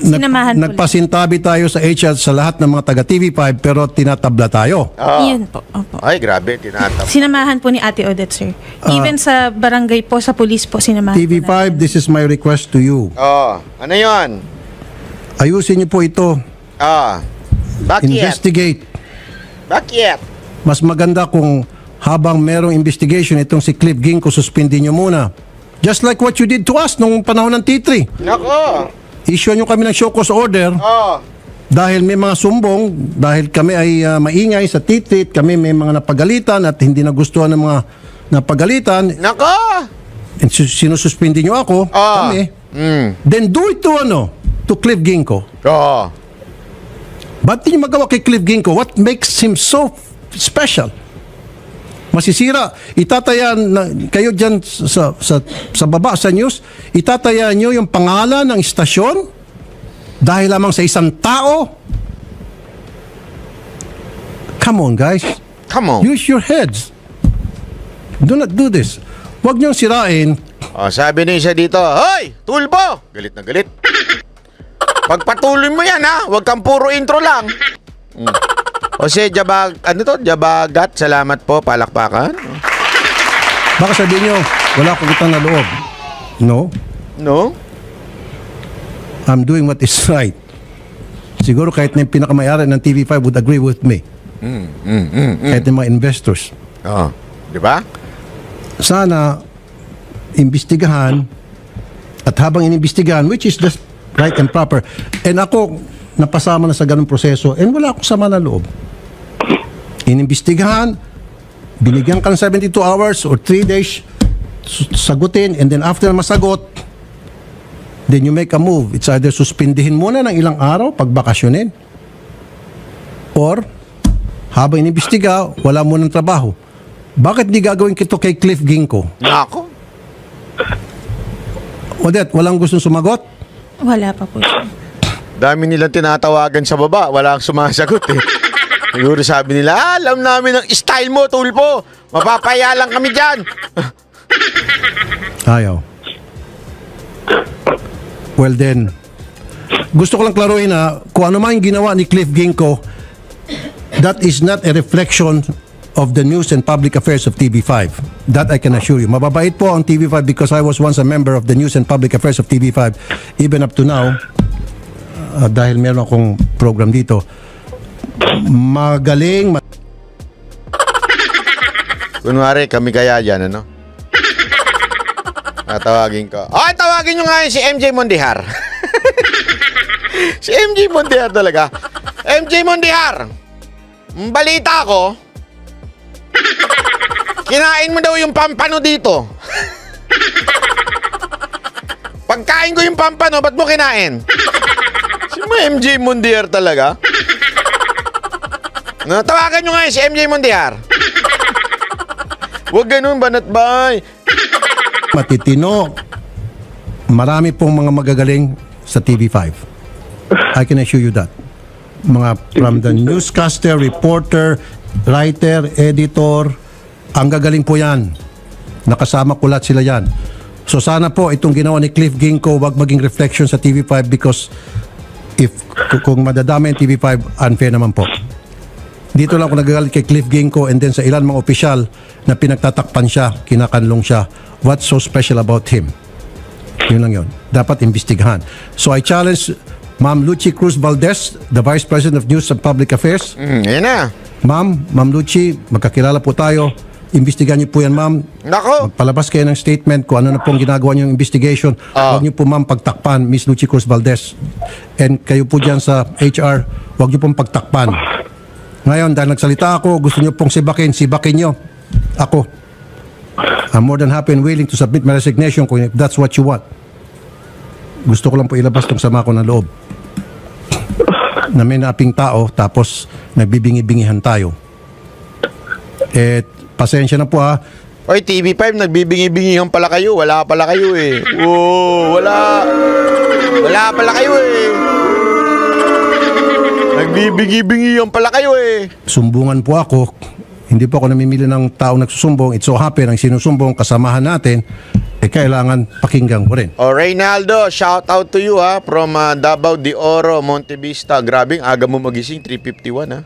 Sinamahan po. Nagpasintabi tayo sa HR sa lahat ng mga taga TV5 pero tinatabla tayo. Yan po. Opo. Ay, grabe, tinatab. Sinamahan po ni Ate Odette, sir. Even sa barangay po, sa police po, sinamahan TV5, po natin. this is my request to you. Oh, ano yon? Ayusin niyo po ito. Bakit? Investigate. Bakit? Mas maganda kung habang merong investigation itong si Cliff Ginko, suspendin niyo muna. Just like what you did to us nung panahon ng T3. Nako. Issue nyo kami ng show cause order dahil may mga sumbong, dahil kami ay maingay sa T3, kami may mga napagalitan at hindi nagustuhan ng mga napagalitan. Nako. And sinususpindi nyo ako, kami. Then do it to Cliff Ginko. Ba't di nyo magawa kay Cliff Ginko? What makes him so special? Masisira. Itataya na, kayo dyan sa baba sa news, itataya nyo yung pangalan ng istasyon dahil lamang sa isang tao. Come on, guys. Come on. Use your heads. Do not do this. Huwag niyong sirain. Sabi ni isa dito, hoy, Tulpo! Galit na galit. Pagpatuloy mo yan ha, huwag kang puro intro lang. Jose Jabagat, salamat po, palakpakan. Baka sabihin nyo, wala akong utang na loob. No? I'm doing what is right. Siguro kahit na yung pinakamayari ng TV5 would agree with me. Kahit ng mga investors. Di ba? Sana, imbestigahan At habang inimbestigahan, which is just right and proper, and ako, napasama na sa ganung proseso, and wala akong sama na loob. Inimbestigahan, binigyan ka ng 72 hours or 3 days, sagutin, and then after masagot, then you make a move. It's either suspindihin muna ng ilang araw, pagbakasyonin, or habang inimbestiga, wala mo ng trabaho. Bakit di gagawin kito kay Cliff Ginko? Nako. Odette, walang gustong sumagot? Wala pa po siya. Dami nilang tinatawagan sa baba, wala ang sumasagot eh. Siguro sabi nila, alam namin ang style mo, Tulpo. Mapapaya lang kami dyan. Ayaw. Well then, gusto ko lang klaruhin na kung ano man yung ginawa ni Cliff Ginko, that is not a reflection of the news and public affairs of TV5. That I can assure you. Mababait po ang TV5 because I was once a member of the news and public affairs of TV5 even up to now. Dahil meron akong program dito. Magaling. Kunwari, kami kaya dyan, ano? Tawagin ko. Ay, tawagin nyo nga yun si MJ Mondihar. Si MJ Mondihar talaga. MJ Mondihar, balita ko, kinain mo daw yung pampano dito. Pagkain ko yung pampano, ba't mo kinain? Si MJ Mondihar talaga. No, tawagan nyo nga yun si MJ Mondihar. Huwag ganun, banat bay. Matitino. Marami pong mga magagaling sa TV5. I can assure you that. Mga from the newscaster, reporter, writer, editor, ang gagaling po yan. Nakasama ko lahat sila yan. So sana po itong ginawa ni Cliff Ginko wag maging reflection sa TV5 because kung madadama yung TV5, unfair naman po. Dito lang ako nagagalit kay Cliff Ginko and then sa ilan mga opisyal na pinagtatakpan siya, kinakanlong siya. What's so special about him? Yun lang yun. Dapat imbestigahan. So I challenge Ma'am Lucy Cruz Valdez, the Vice President of News and Public Affairs. Yan na. Ma'am Lucy, magkakilala po tayo. Imbestigahan niyo po yan, ma'am. Nako. Palabas kayo ng statement kung ano na pong ginagawa niyong investigation. Huwag niyo po, ma'am, pagtakpan, Miss Lucy Cruz Valdez. And kayo po dyan sa HR, huwag niyo pong pagtakpan. Ngayon, dahil nagsalita ako, gusto niyo pong sibakin niyo. Ako. I'm more than happy and willing to submit my resignation kung if that's what you want. Gusto ko lang po ilabas tong sama ko ng loob. Na may naping tao, tapos nagbibingi-bingihan tayo. Pasensya na po ha. Oy, TV5, nagbibingi-bingihan pala kayo. Wala pala kayo eh. Oo, wala. Wala pala kayo eh. Nagbibingi-bingihan pala kayo eh. Sumbungan po ako. Hindi po ako namimili ng taong nagsusumbong. It so happen ang sinusumbong kasamahan natin, kailangan pakinggan ko rin. Oh, Reynaldo, shout out to you ha. From Davao de Oro, Monte Vista. Grabing aga mo magising, 3:51 ha.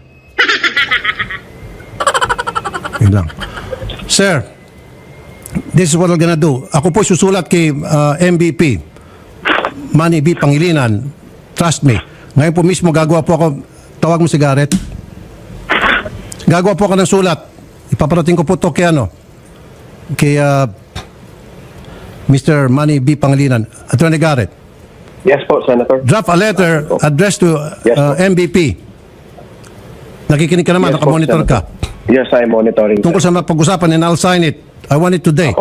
Yun lang. Sir, this is what I'm gonna do. Ako po susulat kay MVP, Manny B. Pangilinan. Trust me. Ngayon po mismo gagawa po ako, tawag mo si Garrett. Gagawa po ako ng sulat. Ipaparating ko po to kay kay Mr. Manny B. Pangilinan. Attorney Garrett. Yes po, Senator. Draft a letter addressed to MVP. Nakikinig ka naman, Yes, nakamonitor Senator. ka. Yes, I'm monitoring. Tungkol sa pag-usapan and I'll sign it. I want it today.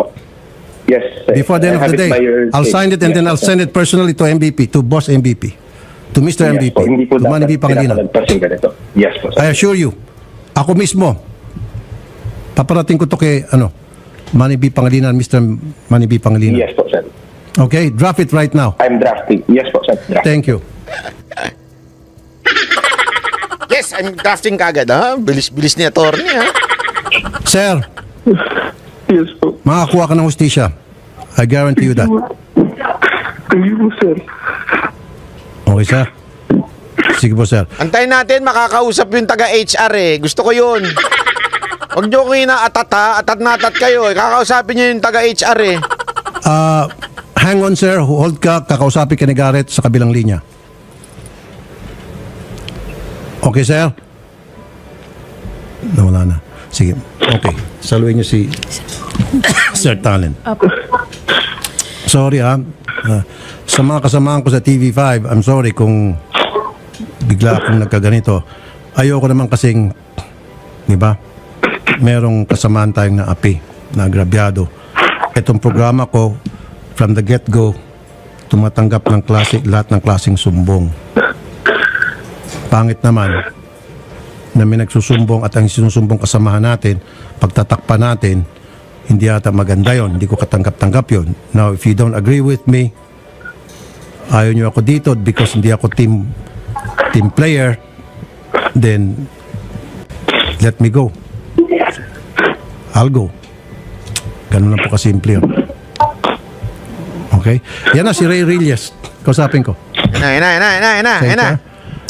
Yes. Before the end of the day. I'll sign it and then I'll send it personally to MVP, to Boss MVP, to Mr. MVP, Po, hindi po to Manny B. Pangilinan. ganito. Yes po, I Senator. assure you, ako mismo, paparating ko to kay Manny B. Pangilinan, Mr. Manny B. Pangilinan. Yes po, Senator. Okay, draft it right now. I'm drafting. Yes po, Senator. Thank you. Yes, I'm drafting kagad ha. Bilis-bilis ni attorney ha. Sir, Yes po. makakuha ka ng hustisya. I guarantee you that. Thank you po, sir. Okay, sir? Sige po, sir. Antayin natin, makakausap yung taga-HR eh. Gusto ko yun. Huwag nyo ko inaatat ha. Atat na atat kayo eh. Kakausapin nyo yung taga-HR eh. Hang on, sir. Hold ka. Kakausapin ka ni Garrett sa kabilang linya. Okay, sir? Nawala na. Sige. Okay. Saluhin niyo si Sir Talent. Opo. Sorry, Sa mga kasamahan ko sa TV5, I'm sorry kung bigla akong nagkaganito. Ayoko naman kasing, di ba, merong kasamaan tayong naapi, na agrabyado. Itong programa ko, from the get-go, tumatanggap ng lahat ng klaseng sumbong. Pangit naman na may nagsusumbong at ang sinusumbong kasamahan natin, pagtatakpan natin, hindi ata maganda yon. Hindi ko katanggap-tanggap yon. Now, if you don't agree with me, ayaw nyo ako dito because hindi ako team player, then let me go. I'll go. Ganun lang po kasimple yun. Okay? Yan na si Ray Rilles. Kausapin ko. Ina.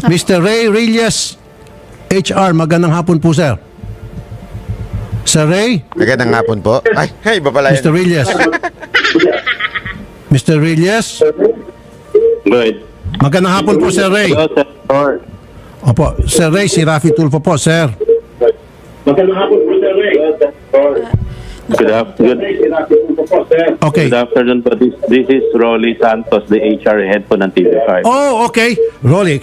Mr. Ray Rilles, HR, magandang hapon po, sir. Sir Ray? Magandang hapon po. Ay, hey, iba pala yun. Mr. Rilles. Mr. Rilles? Good. Magandang hapon po, Sir Ray. Hello, sir. Opo, Sir Ray, si Rafi Tulfo po, sir. Magandang hapon po, Sir Ray. Good afternoon. Okay. Good afternoon po. This is Rolly Santos, the HR head po ng TV5. Oh, okay. Rolly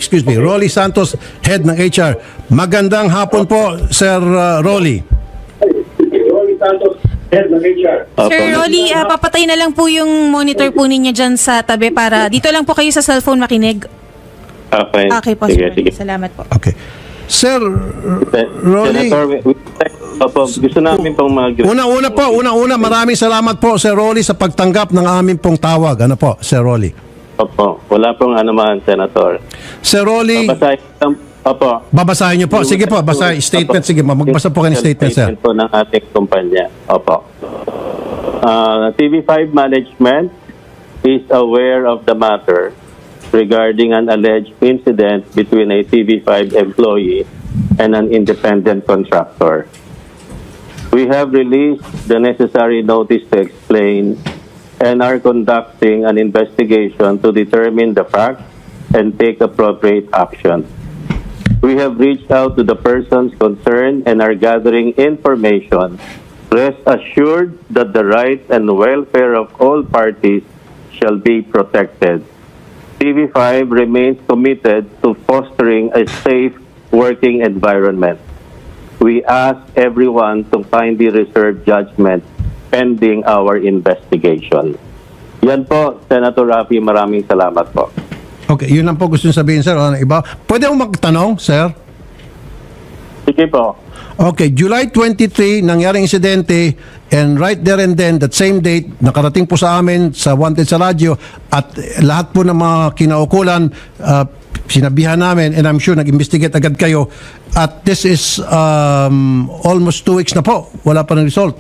Santos, head ng HR. Magandang hapon po, Sir Rolly. Sir Rolly, papatay na lang po yung monitor po ninyo dyan sa tabi para dito lang po kayo sa cellphone makinig. Okay. Okay po, Sige, Sir Rolly. sige. Salamat po. Okay. Sir Rolly. Senator, gusto namin pong Una, maraming salamat po, Sir Rolly, sa pagtanggap ng aming pong tawag. Ano po, Sir Rolly? Opo, wala pong anuman, Senator. Sir Rolly, babasahin niyo po. Sige po, basahin. Statement. Sige, magbasa po kayo ng statement, sir. Po ng ating kumpanya. Opo. TV5 management is aware of the matter regarding an alleged incident between a TV5 employee and an independent contractor. We have released the necessary notice to explain and are conducting an investigation to determine the facts and take appropriate action. We have reached out to the persons concerned and are gathering information. Rest assured that the rights and welfare of all parties shall be protected. TV5 remains committed to fostering a safe working environment. We ask everyone to kindly reserve judgment pending our investigation. Yan po, Senator Rafi, maraming salamat po. Okay, yun lang po gusto nyo sabihin, sir. Ano iba? Pwede akong magtanong, sir? Sige po. Okay, July 23, nangyaring insidente, and right there and then, that same date, nakarating po sa amin sa Wanted sa radyo, at lahat po ng mga kinaukulan, sinabihan namin, and I'm sure nag-investigate agad kayo, at this is almost 2 weeks na po, wala pa ng result.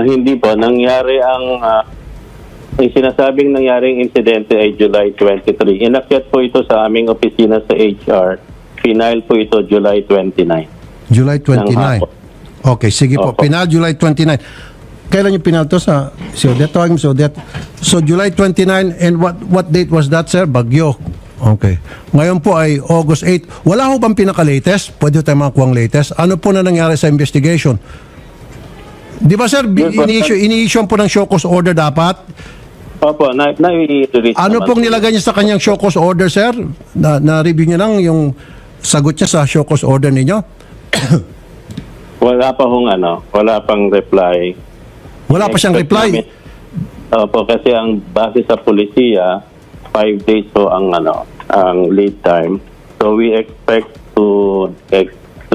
Hindi po. Nangyari yung sinasabing nangyaring insidente ay July 23. Inakyat po ito sa aming opisina sa HR. Final po ito July 29. July 29. Okay, sige po. Opo. Final July 29. Kailan yung final to sa si Odette? Tawagin mo si Odette. So July 29, and what date was that, sir? Bagyo. Okay. Ngayon po ay August 8. Wala ho bang pinaka-latest? Pwede tayo makakuha ang latest. Ano po na nangyari sa investigation? Di ba, sir, ini-issue po ng show cause order dapat? Opo, na-release Ano naman pong po. nilagay niya sa kanyang show cause order, sir? Na-review niyo lang yung sagot niya sa show cause order ninyo? Wala pang reply. Wala pa siyang reply? Opo, kasi ang base sa polisiya, 5 days po ang lead time. So we expect to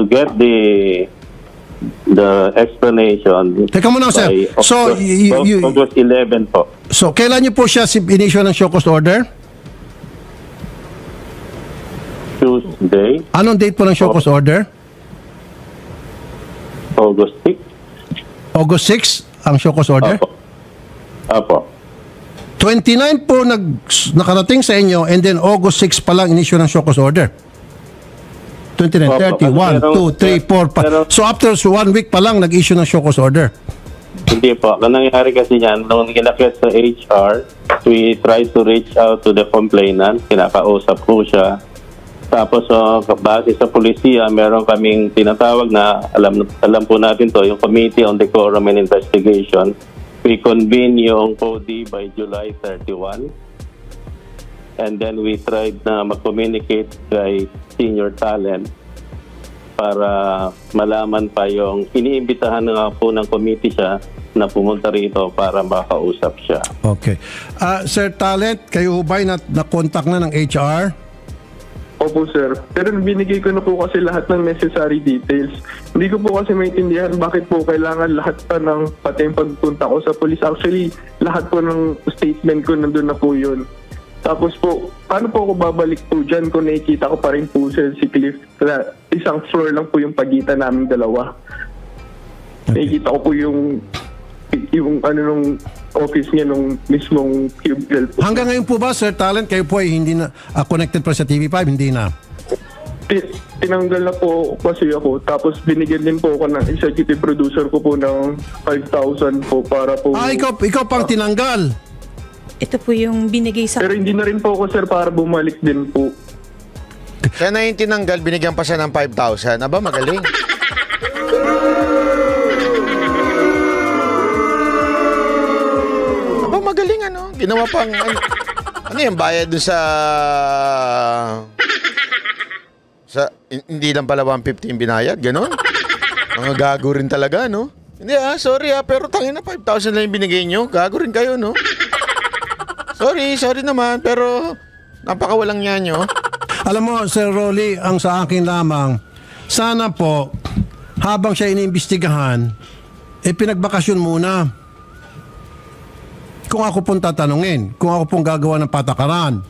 get the explanation. Teka muna, sir. by So, August 11 po. So, kailan niyo po siya in-issue ng show cause order? Tuesday, Anong date po ng show cause order? August 6. August 6 ang show cause order? Apo. 29 po nakarating sa inyo, and then August 6 pa lang in-issue ng show cause order. 29, Opo. 30, 1, 2, 3, 4, 5. So after 1 week pa lang nag-issue ng show cause order. Hindi po. Ang nangyari kasi yan, nung inakyat sa HR, we try to reach out to the complainant. Kinakausap po siya. Tapos, base sa polisiya, meron kaming tinatawag na, alam po natin to, yung Committee on Decorum and Investigation. we convene yung POD by July 31. And then we tried na mag-communicate kay senior talent para malaman pa yung iniimbitahan nga po ng committee siya na pumunta rito para makausap siya. Okay. Sir Talent, kayo ba'y na-contact na ng HR? Opo, sir. Pero binigay ko na po kasi lahat ng necessary details. Hindi ko po kasi maintindihan bakit po kailangan lahat pa ng pati yung pagpunta ko sa police. Actually, lahat po ng statement ko nandun na po yun. Tapos po, paano po ako babalik po dyan kung nakikita ko pa rin po si Cliff na isang floor lang po yung pagitan naming dalawa. Okay. Nakikita ko po yung ano nung office niya nung mismong cubicle po. Hanggang ngayon po ba, Sir Talent, kayo po ay hindi na connected pa sa TV5? Hindi na? Tinanggal na po kasi ako. Tapos binigyan din po ako ng executive producer ko po ng 5,000 po para po... Ikaw pang tinanggal? Ito po yung binigay sa... Pero hindi na rin po ako, sir, para bumalik din po. Siya na yung tinanggal, binigyan pa siya ng 5,000. Aba, magaling. Aba, magaling ano. Ginawa pang... Ano yung bayad doon sa... Hindi lang pala 150 yung binayad, ganon? Mga gago rin talaga, no? Hindi sorry pero tangin na 5,000 lang yung binigay nyo. Gago rin kayo, no? Sorry naman, pero napakawalang niya nyo. Alam mo, Sir Rolly, ang sa akin lamang, sana po, habang siya iniimbestigahan, pinagbakasyon muna. Kung ako pong tatanungin, kung ako pong gagawa ng patakaran.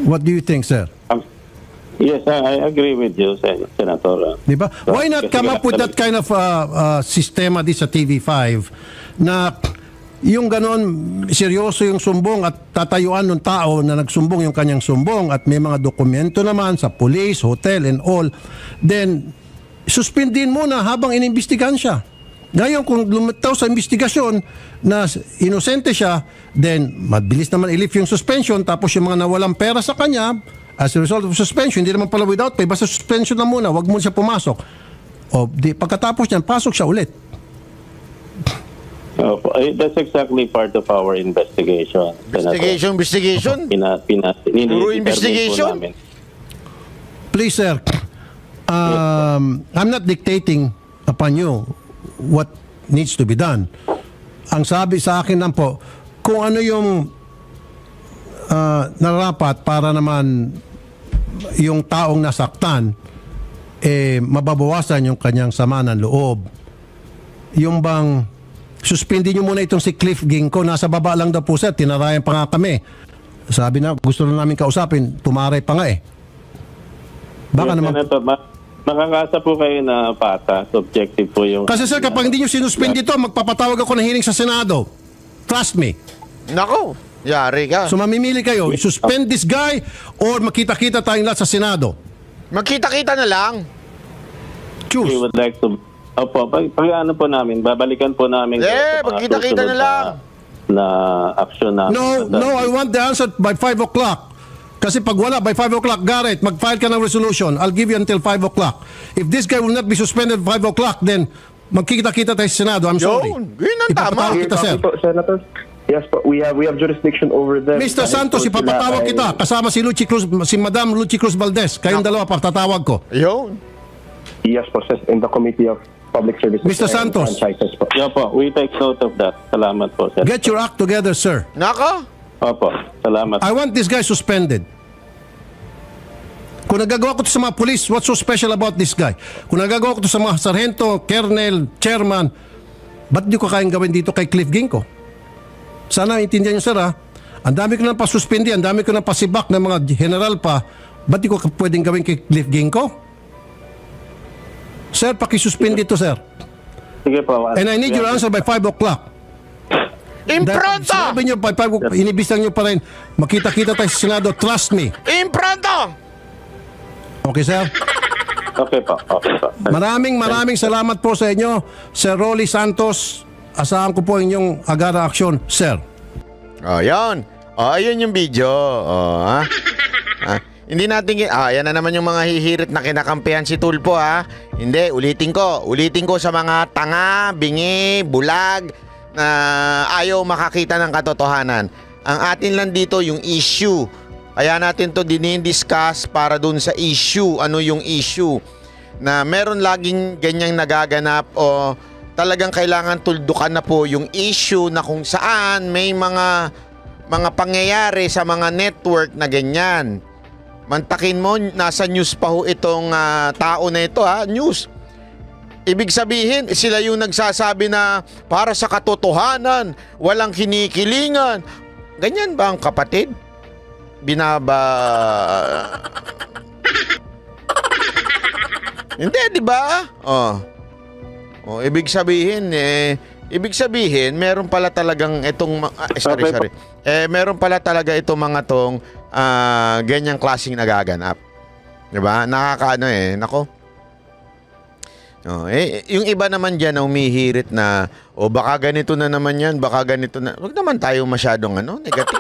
What do you think, sir? Yes, I agree with you, Senator. Diba? Why not come up with that kind of sistema di sa TV5 na yung ganon, seryoso yung sumbong at tatayuan ng tao na nagsumbong yung kanyang sumbong at may mga dokumento naman sa police, hotel and all, then suspendin muna habang inimbestigahan siya. Ngayon kung lumitaw sa investigasyon na inosente siya, then mabilis naman i-lift yung suspension, tapos yung mga nawalang pera sa kanya as a result of suspension, hindi naman pala without pay, basta suspension na muna, wag mo siya pumasok. O pagkatapos niyan, pasok siya ulit. That's exactly part of our investigation. Investigation? Puro investigation? Please, sir. I'm not dictating upon you what needs to be done. Ang sabi sa akin lang po, kung ano yung narapat para naman yung taong nasaktan, mababawasan yung kanyang sama ng loob. Yung bang suspendin nyo muna itong si Cliff Ginko. Nasa baba lang daw po, sir. Tinarayan pa nga kami. Sabi na, gusto na namin kausapin. Tumaray pa nga eh. Baka naman... Makakasa po kayo na patas. Objective po yung... Kasi sir, kapag hindi nyo sinuspend ito, magpapatawag ako ng hearing sa Senado. Trust me. Nako, yari ka. So mamimili kayo, suspend this guy or makita-kita tayong lahat sa Senado. Magkita-kita na lang. Choose. We would like to... Opo, pag ano po namin, babalikan po namin... magkita-kita na lang. Na action namin. No, I want the answer by 5 o'clock. Kasi pag wala, by 5 o'clock, Garrett, mag-file ka ng resolution. I'll give you until 5 o'clock. If this guy will not be suspended 5 o'clock, then magkikita-kita tayo sa Senado. I'm sorry. Yun ang tama. Ipapatawag kita, sir. Senator? Yes po, we have jurisdiction over them. Mr. Santos, ipapatawag kita. Kasama si Madam Lucy Cruz Valdez. Kayong dalawa, patatawag ko. Yun. Yes po, sir, in the Committee of Public Services. Mr. Santos. Po. Yeah po, we take note of that. Salamat po, sir. Get your act together, sir. Nako. Opo, salamat. I want this guy suspended. Kung nagagawa ko to sa mga police, what's so special about this guy? Kung nagagawa ko to sa mga sargento, colonel, chairman, ba't di ko kayang gawin dito kay Cliff Ginko? Sana intindihan nyo, sir, ha? Ang dami ko nang pasuspindi, ang dami ko nang pasibak ng mga general pa, ba't di ko pwedeng gawin kay Cliff Ginko? Sir, pakisuspindi to, sir. Sige po. And I need your answer by 5 o'clock. Impronto! Sinabi nyo, by 5 o'clock, inibisang nyo pa rin, makita-kita tayo sa Senado, trust me. Impronto! Okay, sir? Okay po. Maraming salamat po sa inyo, Sir Rolly Santos. Asahan ko po inyong agara aksyon, sir. Yan. Ayun yung video. Hindi natin, yan na naman yung mga hihirit na kinakampihan si Tulfo ha. Hindi, ulitin ko sa mga tanga, bingi, bulag na ayaw makakita ng katotohanan. Ang atin lang dito yung issue. Kaya natin to dinidiscuss para dun sa issue. Ano yung issue? Na meron laging ganyang nagaganap o talagang kailangan tuldukan na po yung issue na kung saan may mga pangyayari sa mga network na ganyan. Mantakin mo, nasa news pa ho itong tao na ito ha, news. Ibig sabihin, sila yung nagsasabi na para sa katotohanan, walang kinikilingan. Ganyan ba ang kapatid? Hindi, di ba? Ibig sabihin, meron pala talagang itong sorry. Meron pala talaga itong mga tong ganyang klaseng nagaganap. 'Di ba? Nakakaano nako. Yung iba naman diyan na umihirit na baka ganito na naman 'yan, baka ganito na. Huwag naman tayo masyadong negative.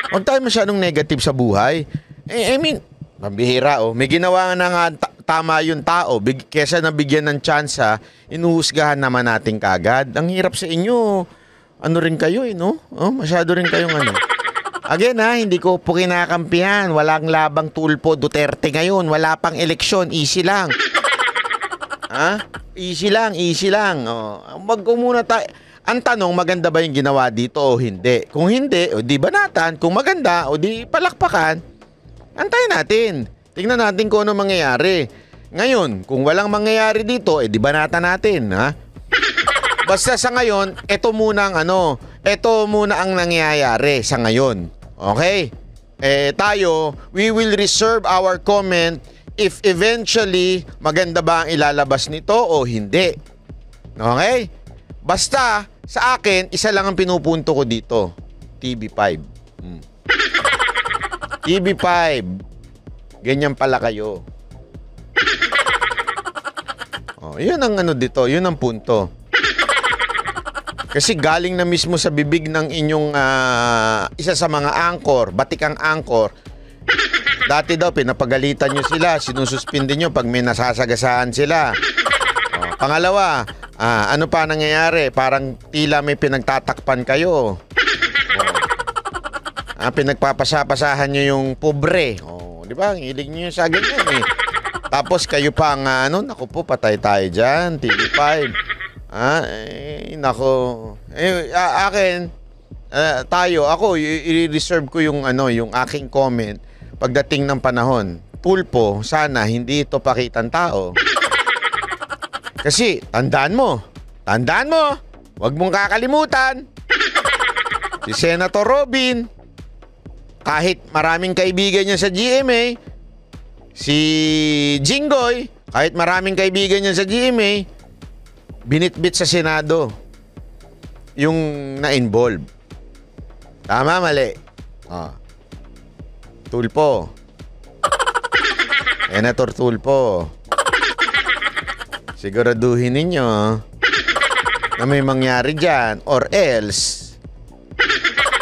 Huwag tayo masyadong negative sa buhay. I mean, pambihira may ginawa na nga tama yung tao, kesa nabigyan ng tsansa, inuhusgahan naman natin kagad. Ang hirap sa inyo. Ano rin kayo no? Masyado rin kayong Again hindi ko po kinakampihan. Walang labang Tulfo Duterte ngayon. Wala pang eleksyon. Easy lang. Easy lang. Wag ko muna tayo. Ang tanong, maganda ba yung ginawa dito o hindi? Kung hindi, di banatan. Kung maganda, di palakpakan. Antayin natin. Tingnan natin kung ano mangyayari. Ngayon, kung walang mangyayari dito, di banatan natin, Basta sa ngayon, ito muna ang nangyayari sa ngayon. Okay? Tayo, we will reserve our comment if eventually maganda ba ang ilalabas nito o hindi. Okay? Basta, sa akin, isa lang ang pinupunto ko dito. TV5. TV5. Ganyan pala kayo. Yun ang dito. Yun ang punto. Kasi galing na mismo sa bibig ng inyong isa sa mga anchor, batikang anchor. Dati daw, pinapagalitan nyo sila, sinususpindi nyo pag may nasasagasaan sila. Pangalawa, ano pa nangyayari? Parang tila may pinagtatakpan kayo. Pinagpapasapasahan nyo yung pobre. Di ba? Ang hilig nyo sa ganyan Tapos kayo pa naku po, patay tayo dyan, TV5. Nako. Akin, ako, i-reserve ko yung aking comment pagdating ng panahon. Tulfo, sana hindi ito pakitang tao. Kasi, tandaan mo, wag mong kakalimutan, si Senator Robin, kahit maraming kaibigan niya sa GMA, si Jinggoy, kahit maraming kaibigan niya sa GMA, binitbit sa Senado yung na-involve. Tama, mali? Tulfo. Senator Tulfo. Siguraduhin ninyo na may mangyari dyan or else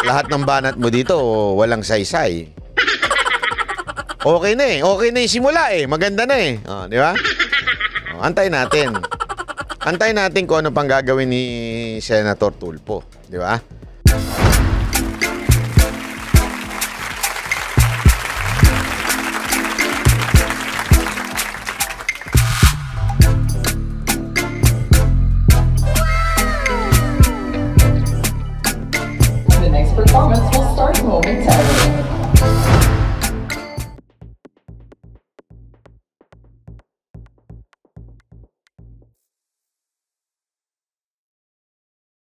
lahat ng banat mo dito walang saysay. Okay na yung simula maganda na di ba? Antayin natin kung ano pang gagawin ni Senator Tulfo, di ba?